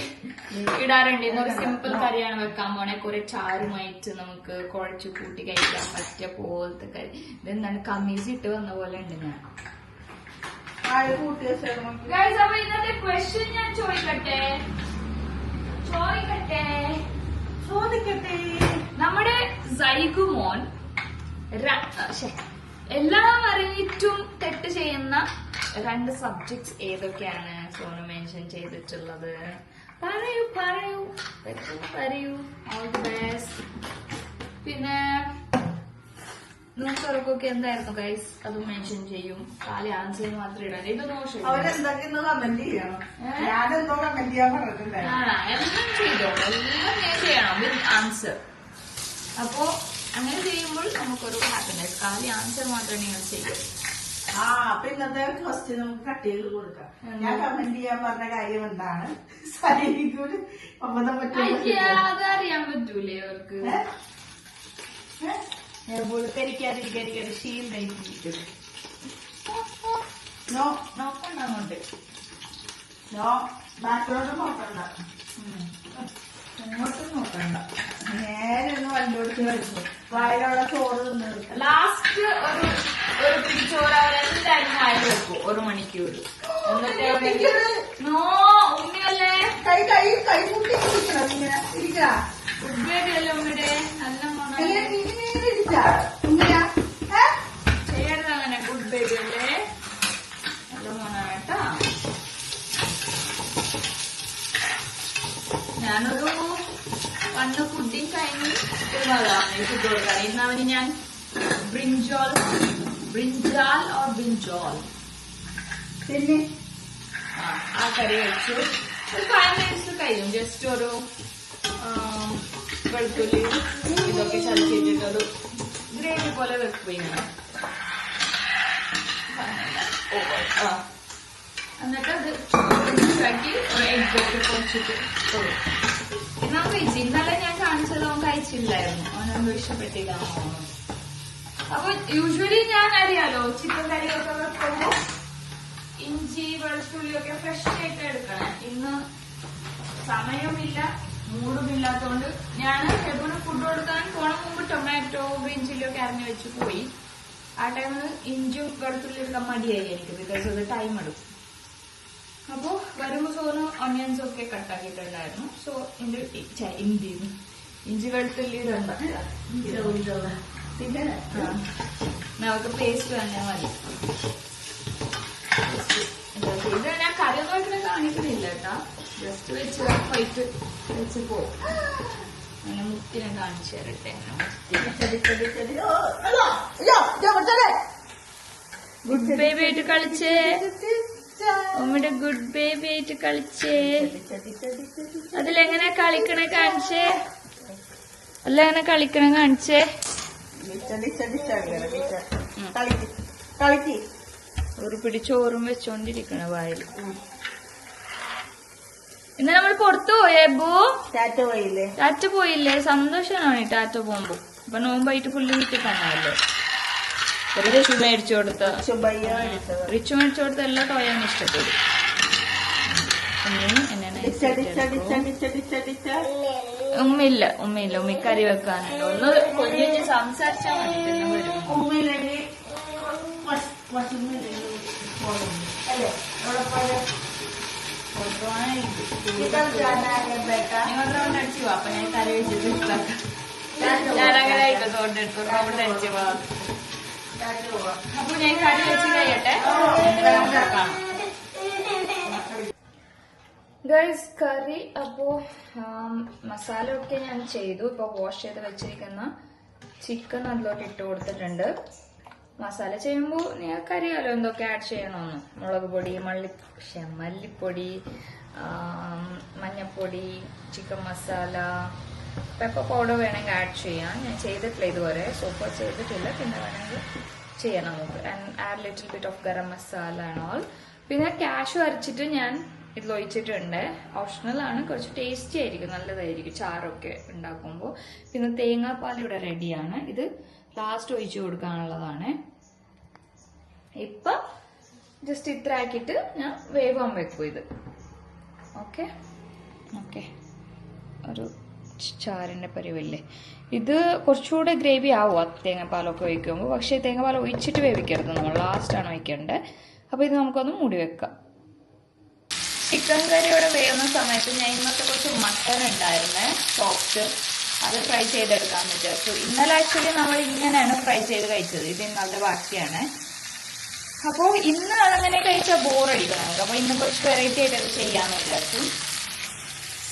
ഇടാറുണ്ട്. ഇന്നൊരു സിമ്പിൾ കറിയാണ് വെക്കാൻ പോണേ. കുറെ ചാറുമായിട്ട് നമുക്ക് കുഴച്ചു കൂട്ടി കഴിക്കാൻ പറ്റിയ പോലത്തെ കറി. ഇതെന്താണ് കമ്മീസ് ഇട്ട് വന്ന പോലെ ഉണ്ട് ഞാൻ. അപ്പൊ ഇന്നത്തെ ക്വസ്റ്റ്യൻ ഞാൻ ചോദിക്കട്ടെ. നമ്മുടെ സൈഗുമോൻ എല്ലാം അറിഞ്ഞിട്ടും തെറ്റ് ചെയ്യുന്ന 2 സബ്ജക്ട്സ് ഏതൊക്കെയാണ് സോനു മെൻഷൻ ചെയ്തിട്ടുള്ളത്? പറയൂ പറയൂ പറയൂ. All the best. പിന്നെ നോക്കറക്കൊക്കെ എന്തായിരുന്നു ഗൈസ്, അത് മെൻഷൻ ചെയ്യും. കാലി ആൻസർ മാത്രം ഇടാൻ. ഇത് നോഷം എല്ലാം ചെയ്തോ, എല്ലാം ഞാൻ ചെയ്യണം വിത്ത് ആൻസർ. അപ്പോ അങ്ങനെ ചെയ്യുമ്പോൾ നമുക്കൊരു ഹാപ്പിനെസ്. കാലി ആൻസർ മാത്രമേ നിങ്ങൾ ചെയ്യൂ. അപ്പൊ ഇന്നത്തെ ക്വസ്റ്റ്യൻ നമുക്ക് കട്ട് ചെയ്ത് കൊടുക്കാം. ഞാൻ കമന്റ് ചെയ്യാൻ പറഞ്ഞ കാര്യം എന്താണ്? അതറിയാൻ പറ്റൂലേ അവർക്ക്? കരിക്കാതിരിക്കാതിരിക്കാതെ ഷീൽഡായിട്ടിരിക്കും. നോക്കണ്ട അങ്ങോട്ട്. അങ്ങോട്ടും നോക്കണ്ട, നേരെ ഒന്ന് വല്ലോടുത്ത് കളിച്ചു. വായിലുള്ള ചോറ് തിന്നു. ലാസ്റ്റ് ഒരു പിടിച്ചോറ് അവരെല്ലാരും വായി വെക്കും 1 മണിക്കൂർ. എന്നിട്ട് നോ ഉമ്മയല്ലേ കൈ കൈ കൈ കൂട്ടി ഇരിക്കണം. ഇങ്ങനെ ഇരിക്കാ ഉമ്മയുടെ ഉമ്മയുടെ നല്ല ചെയ്യരുത് അങ്ങനെ. ഗുഡ് ബേബി അല്ലേ, നല്ല മോനാണ് കേട്ടാ. ഞാനൊരു 1 പുഡിങ് കഴിഞ്ഞ് ഫുഡ് കൊടുക്കാം. ഇന്ന് അവന് ഞാൻ ബ്രിഞ്ചാൽ ഓർ ബ്രിഞ്ചോൾ പിന്നെ ആ കറി വെച്ചു. ഒരു 5 മിനിറ്റ്സ് കഴിയും. ജസ്റ്റ് ഒരു വെളുത്തുള്ളി ഇതൊക്കെ ചതച്ചിട്ടൊരു ഗ്രേവി പോലെ വെക്കുകയാണ്. എന്നിട്ട് അത് ചൂടാക്കി ഒരു എഗ്ഗൊക്കെ പൊടിച്ചിട്ട് അവൻ കഴിച്ചു. ഇന്നലെ ഞാൻ കാണിച്ചത് അവൻ കഴിച്ചില്ലായിരുന്നു, അവനൊന്നും ഇഷ്ടപ്പെട്ടില്ല. അപ്പൊ യൂഷ്വലി ഞാൻ അറിയാലോ ചിക്കൻ കറിയൊക്കെ വെക്കുമ്പോ ഇഞ്ചി വെളുത്തുള്ളിയൊക്കെ ഫ്രഷ് ആയിട്ട് എടുക്കണം. ഇന്ന് സമയമില്ല, മൂടുമില്ലാത്തതുകൊണ്ട് ഞാൻ എപ്പോഴും ഫുഡ് കൊടുക്കാൻ പോണ മുമ്പ് ടൊമാറ്റോ ഗ്രീൻ ചില്ലിയൊക്കെ അരിഞ്ഞു വെച്ച് പോയി. ആ ടൈമിൽ ഇഞ്ചും വെളുത്തുള്ളി എടുക്കാൻ മടിയായി എനിക്ക്, ബിക്കോസ് അത് ടൈം എടുക്കും. അപ്പോ വരുമ്പോ സോന് ഒനിയൻസ് ഒക്കെ കട്ടാക്കിയിട്ടുണ്ടായിരുന്നു. സോ ഇഞ്ചി വെളുത്തുള്ളി ഇടണ്ട, പിന്നെ നമുക്ക് പേസ്റ്റ് തന്നെ മതി. ഇത് ഞാൻ കറിയൊന്നും വെക്കുന്ന കാണിക്കുന്നില്ല കേട്ടാ, ജസ്റ്റ് വെച്ച് വൈറ്റ് വെച്ച് പോകും. അങ്ങനെ മുത്തിനെ കാണിച്ചു തരട്ടെ. ഗുഡ് ബേബി ആയിട്ട് കളിച്ചേ, ഉമ്മയുടെ ഗുഡ് ബേബി ആയിട്ട് കളിച്ചേ. അതിലെങ്ങനെ കളിക്കണേ കാണിച്ചേ, അല്ല എങ്ങനെ കളിക്കണേ കാണിച്ചേ. ഒരു പിടി ചോറും വെച്ചോണ്ടിരിക്കണ വായിൽ. ഇന്ന് നമ്മൾ പുറത്തു പോയേ ബോ? ടാറ്റ പോയില്ലേ? സന്തോഷമാണ് ടാറ്റ പോകുമ്പോ. അപ്പൊ നോമ്പായിട്ട് പുള്ളി വീട്ടിൽ തന്നെയല്ലേ. റിച്ചു മേടിച്ചു കൊടുത്ത എല്ലാ ടോയും ഇഷ്ടപ്പെടും. ഉമ്മയില്ല ഉമ്മ കറി വെക്കാനുണ്ട്. ഒന്ന് കൊഞ്ഞ് സംസാരിച്ചാൽ മതി, പിന്നെ വരും. അടിച്ചു അപ്പൊ ഞാൻ കറി വെച്ചിട്ട് ഞാനങ്ങനെ ആയിട്ടോണ്ടെടുത്തു അവിടെ അടിച്ചു പോവാ. അപ്പൊ ഞാൻ കറി വെച്ച് കഴിയട്ടെ. ഗൈസ് കറി അപ്പോ മസാല ഒക്കെ ഞാൻ ചെയ്തു. ഇപ്പൊ വാഷ് ചെയ്ത് വെച്ചിരിക്കുന്ന ചിക്കൻ അതിലോട്ട് ഇട്ട് കൊടുത്തിട്ടുണ്ട്. മസാല ചെയ്യുമ്പോ നിങ്ങൾക്ക് അറിയാലോ എന്തൊക്കെ ആഡ് ചെയ്യണമെന്ന്. മുളക് പൊടി, മല്ലിപ്പൊടി, മഞ്ഞപ്പൊടി, ചിക്കൻ മസാല, പെപ്പർ പൗഡർ വേണമെങ്കിൽ ആഡ് ചെയ്യാം. ഞാൻ ചെയ്തിട്ടില്ല ഇതുവരെ, സൂപ്പർ ചെയ്തിട്ടില്ല, പിന്നെ വേണമെങ്കിൽ ചെയ്യാം നമുക്ക്. Add little bit of garam masala and all. പിന്നെ കാഷ്യൂ അരച്ചിട്ട് ഞാൻ ഇതിൽ ഒഴിച്ചിട്ടുണ്ട്. ഓപ്ഷണൽ ആണ്, കുറച്ച് ടേസ്റ്റി ആയിരിക്കും, നല്ലതായിരിക്കും ചാറൊക്കെ ഉണ്ടാക്കുമ്പോൾ. പിന്നെ തേങ്ങാപ്പാൽ ഇവിടെ റെഡിയാണ്. ഇത് ലാസ്റ്റ് ഒഴിച്ചു കൊടുക്കാനുള്ളതാണ്. ഇപ്പൊ ജസ്റ്റ് ഇത്ര ആക്കിയിട്ട് ഞാൻ വേവാൻ വെക്കും ഇത്. ഓക്കെ ഓക്കെ, ഒരു ചാറിന്റെ പരിവല്ലേ ഇത്. കുറച്ചുകൂടെ ഗ്രേവി ആവും തേങ്ങാപ്പാലൊക്കെ ഒഴിക്കുമ്പോൾ. പക്ഷേ തേങ്ങാപ്പാൽ ഒഴിച്ചിട്ട് വേവിക്കരുത്, നമ്മൾ ലാസ്റ്റാണ് ഒഴിക്കേണ്ടത്. അപ്പൊ ഇത് നമുക്കൊന്ന് മൂടി വെക്കാം. ചിക്കൻ കറി ഇവിടെ വേവുന്ന സമയത്ത് ഞാൻ ഇന്നത്തെ കുറച്ച് മട്ടൺ ഉണ്ടായിരുന്നേ, സോഫ്റ്റ്, അത് ഫ്രൈ ചെയ്തെടുക്കാന്ന് വിചാരിച്ചു. ഇന്നലെ ആക്ച്വലി നമ്മൾ ഇങ്ങനെയാണ് ഫ്രൈ ചെയ്ത് കഴിച്ചത്, ഇത് ഇന്നത്തെ ബാക്കിയാണ്. അപ്പോൾ ഇന്ന് അതങ്ങനെ കഴിച്ചാൽ ബോറടിക്കും നമുക്ക്. അപ്പോൾ ഇന്ന് കുറച്ച് വെറൈറ്റി ആയിട്ട് അത് ചെയ്യാമെന്ന് വിചാരിച്ചു.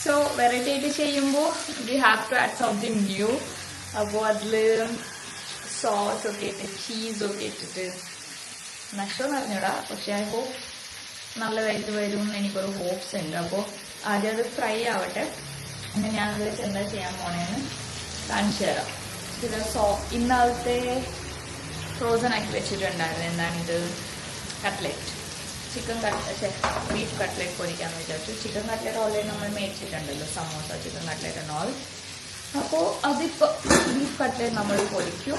സോ വെറൈറ്റി ആയിട്ട് ചെയ്യുമ്പോൾ we have to add something new. അപ്പോൾ അതിൽ സോസ് ഒക്കെ ഇട്ട് ചീസൊക്കെ ഇട്ടിട്ട് നഷ്ടമെന്ന് അറിഞ്ഞൂടാ, പക്ഷെ ഐ ഹോപ്പ് നല്ലതായിട്ട് വരും എന്ന് എനിക്കൊരു ഹോപ്സ് ഉണ്ട്. അപ്പോൾ ആദ്യം അത് ഫ്രൈ ആവട്ടെ, പിന്നെ ഞാനത് എന്താ ചെയ്യാൻ പോണേന്ന് കാണിച്ചു തരാം. പിന്നെ ഇന്നലത്തെ ഫ്രോസൺ ആക്കി വെച്ചിട്ടുണ്ടായിരുന്നു. എന്താണിത്? കട്ട്ലെറ്റ്, ചിക്കൻ ബീഫ് കട്ട്ലെറ്റ് പൊരിക്കാമെന്ന് വിചാരിച്ചു. ചിക്കൻ കട്ട്ലെറ്റ് ഓൾറെഡി നമ്മൾ മേടിച്ചിട്ടുണ്ടല്ലോ, samosa chicken cutlet and all. അപ്പോൾ അതിപ്പോൾ ബീഫ് കട്ട്ലെറ്റ് നമ്മൾ പൊരിക്കും.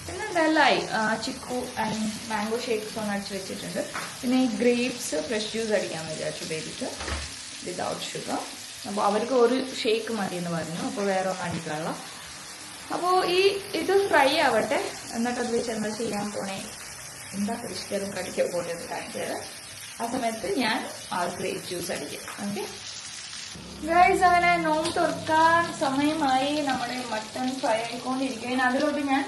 പിന്നെ ഇതെല്ലായി ചിക്കു ആൻഡ് മാംഗോ ഷേക്സ് ഒന്ന് അടിച്ച് വെച്ചിട്ടുണ്ട്. പിന്നെ ഈ ഗ്രേപ്സ് ഫ്രഷ് ജ്യൂസ് അടിക്കാമെന്ന് വിചാരിച്ചു ബേബിക്ക്, വിതൗട്ട് ഷുഗർ. അപ്പോൾ അവർക്ക് ഒരു ഷേക്ക് മതി എന്ന് പറഞ്ഞു, അപ്പോൾ വേറെ ഒന്നും അടിക്കാനുള്ള. അപ്പോൾ ഇത് ഫ്രൈ ആവട്ടെ, എന്നിട്ട് അത് വെച്ച് എന്താ ചെയ്യാൻ പോണേ, എന്താ പരിഷ്കാരം കടിക്കാൻ പോണെന്ന് കാണിച്ചത്. ആ സമയത്ത് ഞാൻ ഗ്രേപ്പ് ജ്യൂസ് അടിക്കും. ഓക്കെ ഗൈസ്, അങ്ങനെ നോമ്പ് തുറക്കാൻ സമയമായി. നമ്മുടെ മട്ടൺ ഫ്രൈ ആയിക്കൊണ്ടിരിക്കുകയാണ്. അതിലോട്ട് ഞാൻ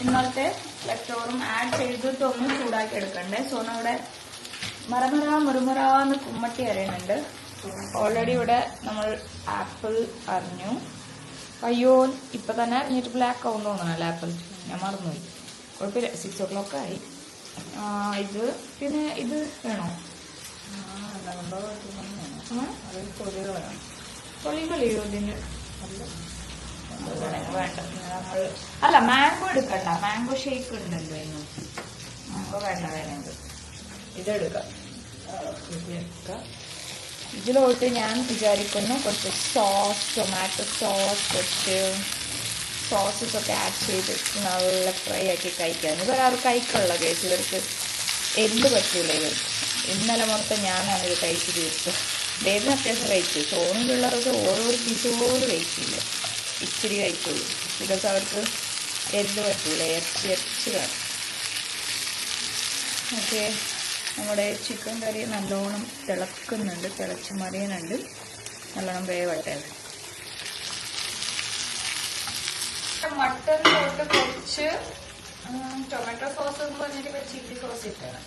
ഇന്നത്തെ ലെഫ്റ്റോറും ആഡ് ചെയ്തിട്ടൊന്ന് ചൂടാക്കി എടുക്കണ്ടേ. സോ നമ്മുടെ മുറുമുറാന്ന് കുമ്മട്ടി അറിയുന്നുണ്ട്. ഓൾറെഡി ഇവിടെ നമ്മൾ ആപ്പിൾ അറിഞ്ഞു. അയ്യോ, ഇപ്പൊ തന്നെ അറിഞ്ഞിട്ട് ബ്ലാക്ക് ആവും തോന്നണല്ലോ ആപ്പിൾ, ഞാൻ മറന്നുപോയി. കുഴപ്പമില്ല, 6 o'clock ആയി. ഇത് പിന്നെ ഇത് വേണോ? തൊളി കളിയോ ഇതിന്? വേണ്ട, നമ്മൾ അല്ല മാംഗോ എടുക്കണ്ട, മാംഗോ ഷേക്ക് ഉണ്ടല്ലോ ഇന്ന്. അപ്പൊ വേണ്ടത് ഇതെടുക്കാം. ഇതിലോട്ട് ഞാൻ വിചാരിക്കുന്നു കുറച്ച് സോസ്, ടൊമാറ്റോ സോസ്, കുറച്ച് സോസസ് ഒക്കെ ആഡ് ചെയ്ത് നല്ല ഫ്രൈ ആക്കി കഴിക്കാൻ. ഇവരാറ് കഴിക്കുള്ള കേസ്, ഇവർക്ക് എല്ല് പറ്റില്ല ഇവർക്ക്. ഇന്നലെ മൊത്തം ഞാനാണ് ഇത് കഴിച്ച് തീർത്തത്. ബേബിന് അത്യാവശ്യം കഴിച്ചു. സോണിലുള്ളവർക്ക് ഓരോ പീസ് പോലും കഴിച്ചില്ല, ഇച്ചിരി കഴിച്ചുള്ളൂ. ബിക്കോസ് അവർക്ക് എല്ല് പറ്റില്ല, ഇറച്ചി വേണം. ഓക്കെ, നമ്മുടെ ചിക്കൻ കറി നല്ലോണം തിളക്കുന്നുണ്ട്, തിളച്ച് മറിയുന്നുണ്ട്. നല്ലോണം വേവട്ടെ. മട്ടനിലോട്ട് കുറച്ച് ടൊമാറ്റോ സോസ് എന്ന് പറഞ്ഞിട്ട് ചില്ലി സോസ് ഇട്ടാണ്.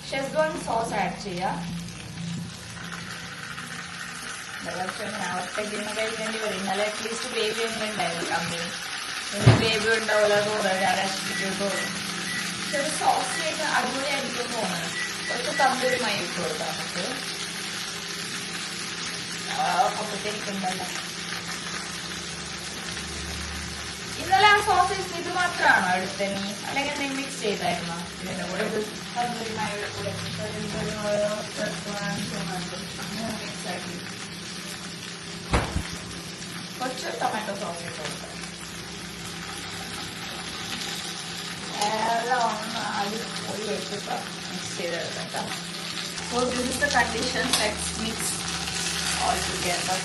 ഷെസ്വാൻ സോസ് ആഡ് ചെയ്യാം. ഒറ്റയ്ക്ക് കഴിക്കേണ്ടി വരും. ഇന്നലെ അറ്റ്ലീസ്റ്റ് ബേബി ഒന്നും ഉണ്ടായിരുന്നു കമ്പനി. ബേബി ഉണ്ടാവില്ല തോന്നുന്നു, ഞാൻ രക്ഷിച്ചിട്ടോ. പക്ഷെ ഒരു സോസിലേക്ക് അടിപൊളിയായിരിക്കും തോന്നുന്നു. കുറച്ച് തന്തൂരുമായി ഇട്ട് കൊടുക്കാം നമുക്ക്. പൊക്കത്തിരിക്കുന്നുണ്ടല്ലോ. ഇന്നലെ ആ സോസേജ് ഇത് മാത്രമാണോ എടുത്ത നീ, അല്ലെങ്കിൽ നീ മിക്സ് ചെയ്തായിരുന്നോ ഇതിന്റെ കൂടെ? മിക്സ് ആക്കി കുറച്ച് ടൊമാറ്റോ സോസ് ഇട്ട് കൊടുക്കാം. എല്ലാം ഒന്ന് അടിപൊളി വെച്ചിട്ട് മിക്സ് ചെയ്തെടുക്കാം. So this is the condition. Let's mix all together.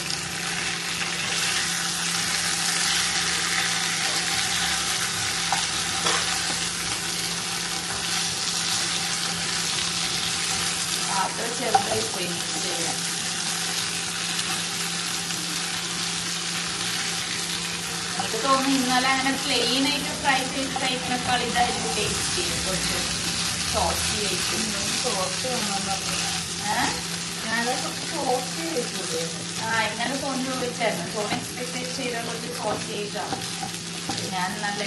അത് ചെറുതായി പോയി മിക്സ് ചെയ്യാം. എനിക്ക് തോന്നുന്നു ഇന്നലെ അങ്ങനെ പ്ലെയിൻ ആയിട്ട് ഫ്രൈ ചെയ്ത് കഴിക്കുന്നേക്കാൾ ഇതായിട്ട് ടേസ്റ്റ് ചെയ്യും. കുറച്ച് സോസി ആയിട്ട് സോസ് ഇങ്ങനെ സോണ് ചോദിച്ചായിരുന്നു. സോൺ എക്സ്പെക്ട് ചെയ്ത കുറച്ച് സോസ് ആയിട്ടാണ്. ഞാൻ നല്ല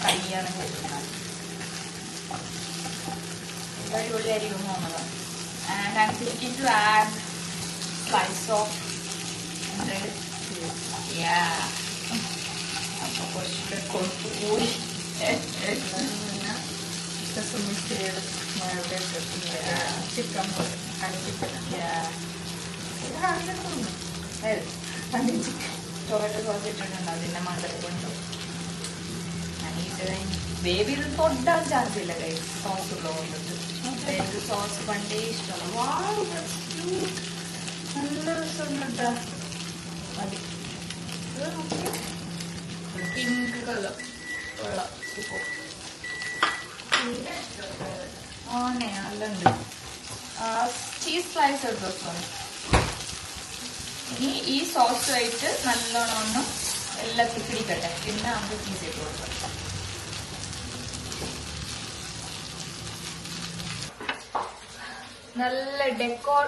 ഫ്രൈ ആണ് കഴിക്കുന്നത്. അടിപൊളിയായിരിക്കും തോന്നുന്നത്. And I'm thinking to add slice of red. Yeah. അപ്പൊ കുറച്ച് കൊണ്ടുപോയി ചിക്കൻ ടൊമാറ്റോ സോസ് ഇട്ടിട്ടുണ്ട്. അതിന്റെ മണ്ടൽ കൊണ്ടു ബേബി ഇത് തൊടാൻ ചാൻസ് ഇല്ല കൈ സോസ് ഉള്ളതുകൊണ്ട്. സോസ് പണ്ടേ ഇഷ്ടമാണ്. നല്ല രസമുണ്ട്. മതി. പിങ്ക് കളർ വെള്ളം ഇപ്പോൾ ആണേ നല്ലുണ്ട്. ചീസ് സ്ലൈസ് എടുത്തു. ഇനി ഈ സോസുമായിട്ട് നല്ലോണം ഒന്ന് എല്ലാത്തിൽ പിടിക്കട്ടെ. പിന്നെ നമുക്ക് ചീസ് ഇട്ട് കൊടുക്കാം. നല്ല ഡെക്കോർ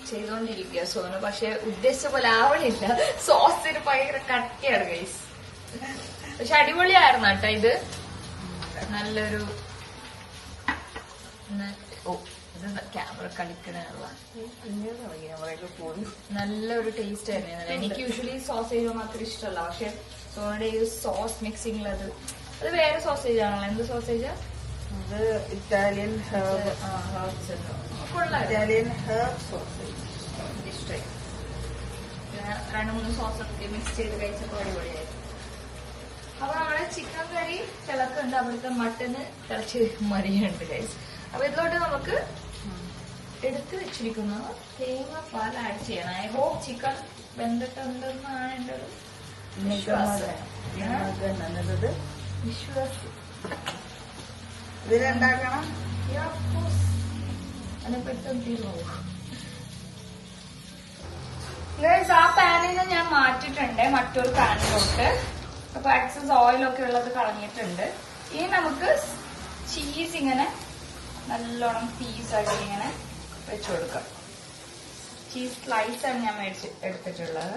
ചെയ്തോണ്ടിരിക്കുക സോനു. പക്ഷെ ഉദ്ദേശിച്ച പോലെ ആവണില്ല. സോസിന് ഭയങ്കര കട്ടിയാണ് ഗൈസ്. പക്ഷെ അടിപൊളിയായിരുന്നു കേട്ടോ ഇത്. നല്ലൊരു ക്യാമറ കളിക്കണുള്ള നല്ലൊരു ടേസ്റ്റ് ആയിരുന്നു. എനിക്ക് യൂഷ്വലി സോസേജ് മാത്രം ഇഷ്ടമല്ല. പക്ഷെ സോനയുടെ ഈ സോസ് മിക്സിംഗിൽ അത് വേറെ സോസേജ് ആണല്ലോ. എന്ത് സോസേജാ? അത് Italian herb. Italian herb sausage ഇഷ്ടമായി. 2-3 സോസൊക്കെ മിക്സ് ചെയ്ത് കഴിച്ചപ്പോൾ അടിപൊളിയായി. അപ്പൊ നമ്മുടെ ചിക്കൻ കറി തിളക്കുന്നുണ്ട്. അവിടുത്തെ മട്ടന് തിളച്ച് മറിയുന്നുണ്ട് ഗൈസ്. അപ്പൊ ഇതിലോട്ട് നമുക്ക് എടുത്ത് വെച്ചിരിക്കുന്ന തേങ്ങാപ്പാൽ ആഡ് ചെയ്യണം. ഐ ഹോപ്പ് ചിക്കൻ വെന്തിട്ടുണ്ടെന്നാണ് എൻ്റെ ഒരു വിശ്വാസം. ഇതിലുണ്ടാക്കണം. അത് പെട്ടെന്ന് തീർന്നു. ആ പാനിൽ നിന്ന് ഞാൻ മാറ്റിട്ടുണ്ട് മറ്റൊരു പാനിലോട്ട്. അപ്പൊ എക്സസ് ഓയിലൊക്കെ ഉള്ളത് കളഞ്ഞിട്ടുണ്ട്. ഇനി നമുക്ക് ചീസ് ഇങ്ങനെ നല്ലോണം പീസാക്കി ഇങ്ങനെ വെച്ചു കൊടുക്കാം. ചീസ് സ്ലൈസ് ആണ് ഞാൻ എടുത്തിട്ടുള്ളത്.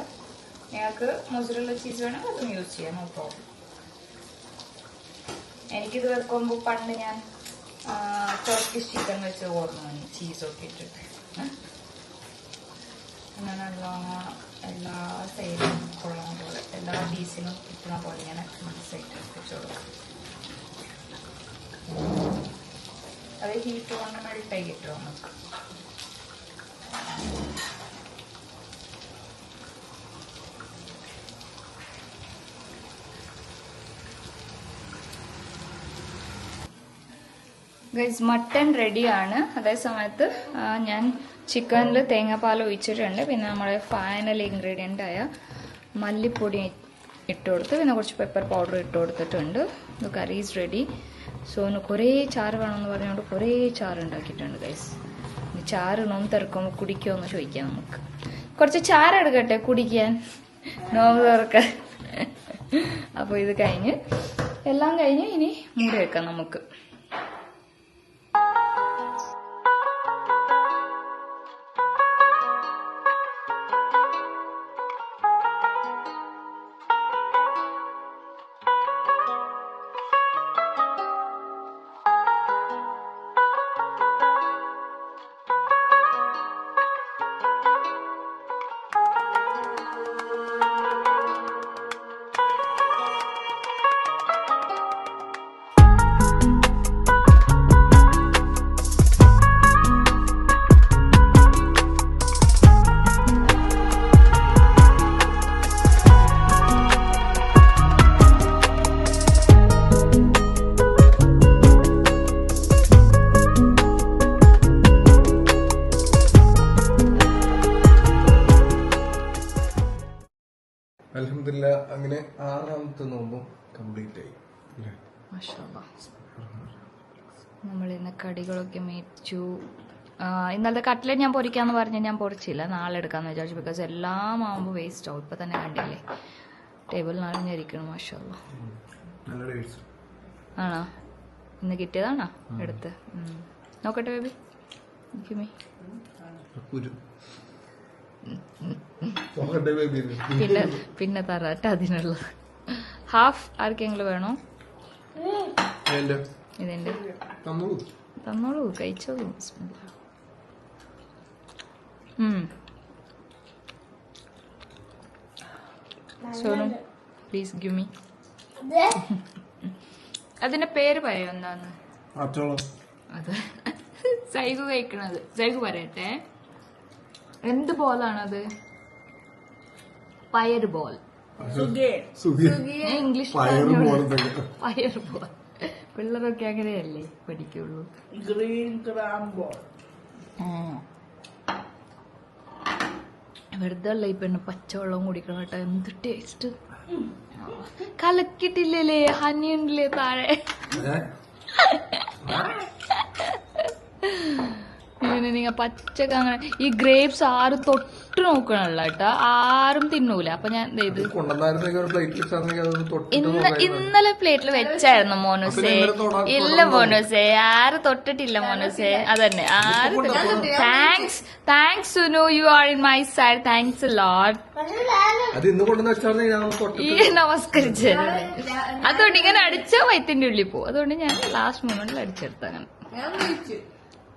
നിങ്ങൾക്ക് മൊസറല്ല ചീസ് വേണമെങ്കിൽ അതും യൂസ് ചെയ്യാം, നോ പ്രോബ്ലം. എനിക്കിത് വെക്കുമ്പോൾ പണ്ട് ഞാൻ ടർക്കിഷ് ചിക്കൻ വെച്ച് ഓർമ്മ ചീസൊക്കെ ഇട്ടിട്ട് അങ്ങനെ നല്ലോണം എല്ലാ സൈഡിലും കൊള്ളാൻ പോലെ എല്ലാ പീസിലും കിട്ടുന്ന പോലെ ഇങ്ങനെ മനസ്സായിട്ട് വെച്ച് കൊടുക്കാം. അത് ഹീറ്റ് വന്ന് മെൽട്ടായി കിട്ടും നമുക്ക്. ഗൈസ് മട്ടൺ റെഡിയാണ്. അതേ സമയത്ത് ഞാൻ ചിക്കനിൽ തേങ്ങാപ്പാൽ ഒഴിച്ചിട്ടുണ്ട്. പിന്നെ നമ്മുടെ ഫൈനൽ ഇൻഗ്രീഡിയൻ്റ് ആയ മല്ലിപ്പൊടി ഇട്ട് കൊടുത്ത് പിന്നെ കുറച്ച് പെപ്പർ പൗഡർ ഇട്ട് കൊടുത്തിട്ടുണ്ട്. ഇത് കറി ഈസ് റെഡി. സോനു കുറേ ചാറ് വേണമെന്ന് പറഞ്ഞുകൊണ്ട് കുറേ ചാറ് ഉണ്ടാക്കിയിട്ടുണ്ട് ഗൈസ്. ചാറ് നോമ്പ് തുറക്കുമ്പോൾ കുടിക്കുമോ എന്ന് ചോദിക്കാം നമുക്ക്. കുറച്ച് ചാറ് എടുക്കട്ടെ കുടിക്കാൻ നോമ്പ് തുറക്കാൻ. അപ്പോൾ ഇത് കഴിഞ്ഞ് എല്ലാം കഴിഞ്ഞ് ഇനി മൂടി വെക്കാം നമുക്ക്. അൽഹംദുലില്ലാ അങ്ങനെ 6ാമത്തെ നോമ്പും കംപ്ലീറ്റ് ആയി. നമ്മൾ ഇന്ന് കടികളൊക്കെ മേടിച്ചു. ഇന്നലത്തെ കട്ട്ലറ്റ് ഞാൻ പൊരിക്കാന്ന് പറഞ്ഞ് ഞാൻ പൊരിച്ചില്ല, നാളെ എടുക്കാന്ന് വിചാരിച്ചു. ബിക്കോസ് എല്ലാം ആവുമ്പോൾ വേസ്റ്റ് ആവും. ഇപ്പൊ തന്നെ കണ്ടില്ലേ ടേബിൾ നിറഞ്ഞിരിക്കണം. മാഷാല്ലാ ആണോ? ഇന്ന് കിട്ടിയതാണോ എടുത്ത്? നോക്കട്ടെ ബേബി. പിന്നെ തരാട്ട അതിനുള്ള ഹാഫ് ആർക്കെങ്കിലും വേണോ? ഇതിന്റെ തന്നോളൂ, കഴിച്ചോളൂ. Sonu please give me. അതിന്റെ പേര് പറയോ എന്താന്ന്? അത് സൈഗു കഴിക്കണത്. സൈഗു പറയട്ടെ, എന്ത് ബോളാണത്? പയർ ബോൾ. ഇംഗ്ലീഷ് പയർ ബോൾ. പിള്ളേരൊക്കെ അങ്ങനെയല്ലേ പഠിക്കുള്ളൂ. Green cramp ball. വെറുതെ അല്ല ഈ പെണ്ണ് പച്ചവെള്ളം കുടിക്കണം കേട്ടോ. എന്ത് ടേസ്റ്റ്. കലക്കിട്ടില്ലേ? ഹണി ഉണ്ടല്ലേ താഴെ. ഇങ്ങനെ നിങ്ങൾ പച്ചക്ക അങ്ങനെ ഈ ഗ്രേപ്സ് ആരും തൊട്ട് നോക്കണല്ലോ കേട്ടോ. ആരും തിന്നൂല. അപ്പൊ ഞാൻ ഇന്നലെ പ്ലേറ്റിൽ വെച്ചായിരുന്നു മോനൂസേ. ഇല്ല മോനൂസേ, ആരും തൊട്ടിട്ടില്ല മോനൂസേ. അതന്നെ ആരും. Thanks Sunu, you are in my side. Thanks lot. ഈ നമസ്കരിച്ചത് അതുകൊണ്ട് ഇങ്ങനെ അടിച്ച വയറ്റിന്റെ ഉള്ളിൽ പോകും. അതുകൊണ്ട് ഞാൻ ലാസ്റ്റ് മൊമെന്റിൽ അടിച്ചെടുത്ത. അങ്ങനെ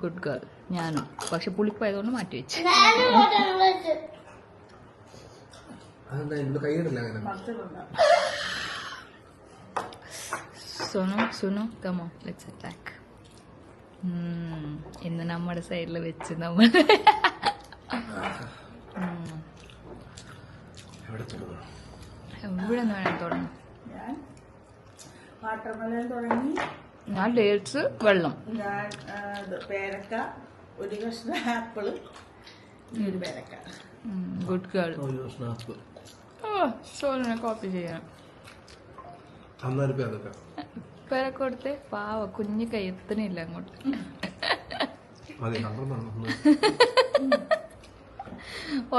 ഗുഡ് ഗേൾ. ഞാനും പക്ഷെ പുളിപ്പായതുകൊണ്ട് മാറ്റി വെച്ചു. Sunu come on let's attack. ഇന്ന് നമ്മുടെ സൈഡിൽ വെച്ച് നമ്മൾ എവിടെ നിന്ന് വേണം തുടങ്ങും? വാട്ടർമെലൻ തുടങ്ങി. ഞാൻ ഡേറ്റ്സ്, വെള്ളം, പേരക്ക, ഒരു കഷ്ണം ആപ്പിള്, ഒരു പേരക്ക. Good girl. സോളിനെ കോപ്പി ചെയ്യണം. പേരക്ക കൊടുത്ത് പാവ കുഞ്ഞു കൈ എത്തണില്ല അങ്ങോട്ട്.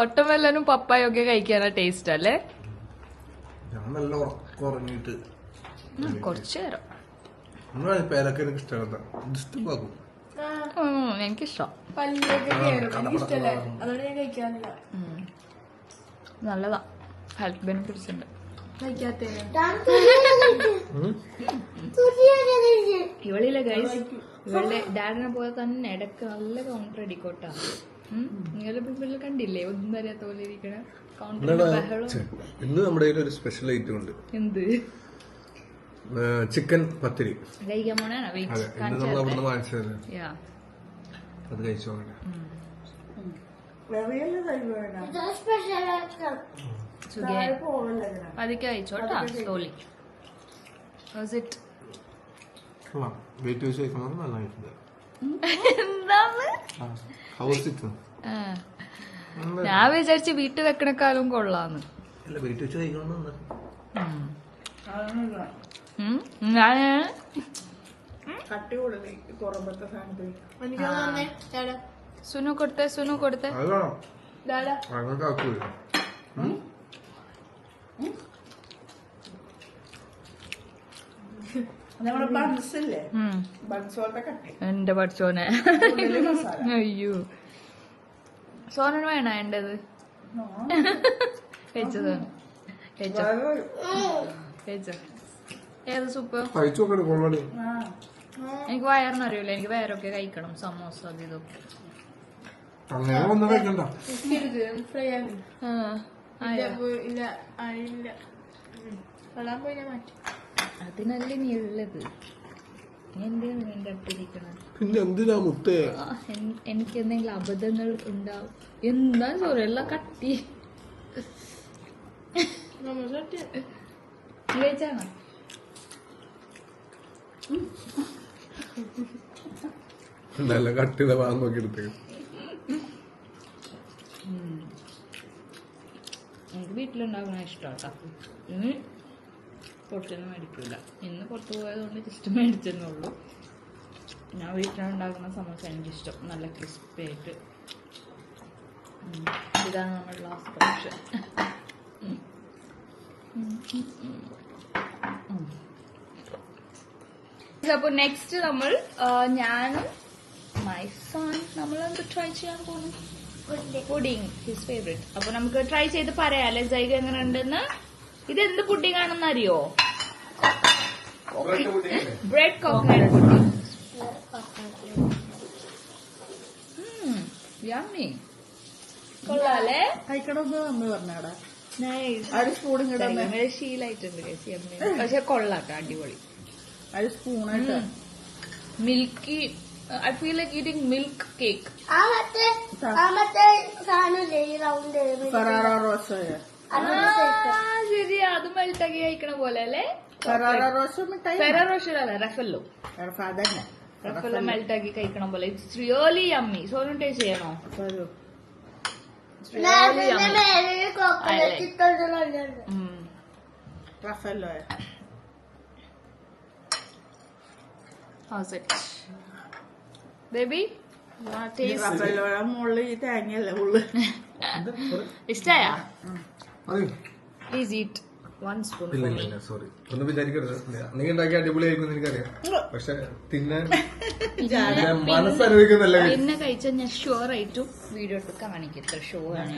ഒട്ടമെല്ലാനും പപ്പായൊക്കെ കഴിക്കാനാ ടേസ്റ്റ് അല്ലേ? കുറച്ചു നേരം എനിക്കിഷ്ടം. നല്ലതാ, ഹെൽത്ത് ബെനിഫിറ്റ്സ് ഉണ്ട്. ഇവളില്ല ഗൈസ്, ഇവളുടെ ഡാഡിനെ പോലെ തന്നെ ഇടക്ക് നല്ല കൗണ്ടർ അടിക്കോട്ടാ. നിങ്ങളുടെ പിള്ളേർ കണ്ടില്ലേ ഒന്നും അറിയാത്ത പോലെ ഇരിക്കണ കൗണ്ടർ ബഹളം. ഇന്ന് നമ്മുടെ ഒരു സ്പെഷ്യൽ ഐറ്റം ഉണ്ട്. എന്ത്? ചിക്കൻ പത്തിരി. കഴിക്കാൻ പോണേണോ? അതെ, ഇന്ന് നമ്മൾ അവിടുന്ന് വാങ്ങിച്ചത്. യാ, അത് കഴിച്ചു നോക്കട്ടെ. പതുക്കെ കഴിച്ചോട്ടാ, സ്ലോലി. വെയിറ്റ് വെച്ച് കഴിക്കണം. നന്നായിട്ടുണ്ട്. എന്താണ്? ഞാൻ വിചാരിച്ച് വീട്ടിൽ വെക്കണേക്കാളും കൊള്ളാന്ന്. വെയിറ്റ് വെച്ച് കഴിക്കണം. സുനു കൊടുത്തേ, സുനു കൊടുത്തേ. എന്റെ പഠിച്ചോനെ. അയ്യോ, സോനന് വേണ എന്റേത്? കഴിച്ചത് കഴിച്ചോ? കഴിച്ചോ? ഏത് സൂപ്പ്? എനിക്ക് വയറിനറിയില്ല, എനിക്ക് വയറൊക്കെ കഴിക്കണം. സമോസ അത് ഇതൊക്കെ. അതിനല്ലേ നീ ഉള്ളത്. എന്തിനാണ് എന്റെ അടുത്തിരിക്കണം? പിന്നെ എന്തിനാ മുത്തേ? എനിക്ക് എന്തെങ്കിലും അബദ്ധങ്ങൾ ഉണ്ടാവും. എന്താ സോറി, എല്ലാം കട്ടി കഴിച്ചാണോ? നല്ല കട്ടിത വാങ്ങി നോക്കി എടുത്ത്. എനിക്ക് വീട്ടിലുണ്ടാക്കുന്ന ഇഷ്ടമാട്ടാ. ഇന്ന് പുറത്തൊന്നും മേടിക്കില്ല. ഇന്ന് പുറത്ത് പോയതുകൊണ്ട് ജസ്റ്റ് മേടിച്ചെന്നേ ഉള്ളൂ. ഞാൻ വീട്ടിലുണ്ടാക്കുന്ന സമോസ എനിക്കിഷ്ടം, നല്ല ക്രിസ്പി ആയിട്ട്. ഇതാണ് നമ്മുടെ ലാസ്റ്റ് ഓപ്ഷൻ. അപ്പൊ നെക്സ്റ്റ് നമ്മൾ ഞാനും മൈ സൺ നമ്മളെന്ത് ട്രൈ ചെയ്യാൻ പോകുന്നു? Pudding, his favourite. അപ്പൊ നമുക്ക് ട്രൈ ചെയ്ത് പറയാല്ലേ ജൈഗ എങ്ങനെ ഉണ്ടെന്ന്. ഇത് എന്ത് പുഡിംഗ് ആണെന്ന് അറിയോ? Bread coconut pudding. യമ്മി, കൊള്ളാല്ലേ? കഴിക്കണമെന്ന് നമ്മൾ പറഞ്ഞാടാ. ശീലായിട്ടുണ്ട് പക്ഷെ കൊള്ളാട്ടോ, അടിപൊളി. ഒരു സ്പൂണായിട്ട് milky. I feel like eating milk cake. Ferrero Rocher. ശരിയാ, അത് മെൽട്ടാക്കി കഴിക്കണ പോലെ അല്ലേ? ഫെറാറോ റോസോ മിഠായി. ഫെറാറോഷോ അല്ല, റഫല്ലോ. അതന്നെ, റഫല്ലോ മെൽട്ടാക്കി കഴിക്കണ പോലെ. It's really yummy. Sonu taste ചെയ്യണോ? റഫല്ലോ. How's it? Baby? റഫല്ലോയുടെ മുകളിൽ ഈ തേങ്ങയല്ലേ ഉള്ളു. ഇഷ്ടായാ? Please eat 1 spoon for me. Sorry, ഒന്നും വിചാരിക്കരുത്. നീ ഉണ്ടാക്കി അടിപൊളിയായിരിക്കും എനിക്കറിയാം. പക്ഷെ തിന്നാൻ മനസ്സനുഭവിക്കുന്നല്ല. പിന്നെ കഴിച്ചാൽ ഞാൻ ഷുവർ ആയിട്ടും വീഡിയോ എടുത്ത് കാണിക്കും. ഇത്ര ഷുവർ ആണ്.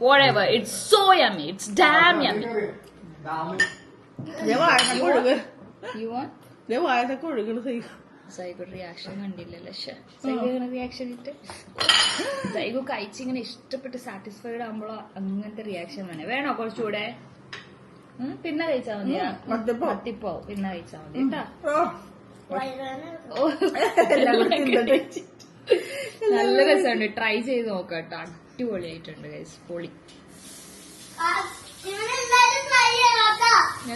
Whatever, it's so yummy. It's damn yummy. You want? വായതൊക്കെ ഒഴുകണ സൈഗു റിയാക്ഷൻ കണ്ടില്ലല്ലോ. സൈഗു റിയാക്ഷൻ ഇട്ട് സൈഗു കഴിച്ചിങ്ങനെ ഇഷ്ടപ്പെട്ട് സാറ്റിസ്ഫൈഡ് ആകുമ്പോഴോ അങ്ങനത്തെ റിയാക്ഷൻ വേണേ. വേണോ കുറച്ചുകൂടെ? പിന്നെ കഴിച്ചാ മതിയാ? മത്തിപ്പോ പിന്നെ കഴിച്ചാ മതി കേട്ടാ. നല്ല രസമുണ്ട്, ട്രൈ ചെയ്ത് നോക്കാം കേട്ടോ. അടിപൊളിയായിട്ടുണ്ട് ഗൈസ്, പൊളി.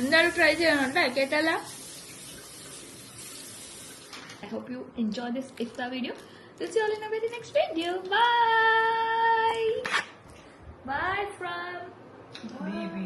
എന്തായാലും ട്രൈ ചെയ്യണം കേട്ടോ, കേട്ടല്ല. I hope you enjoy this iftar video. We'll see you all in a very next video. Bye. Bye from Baby.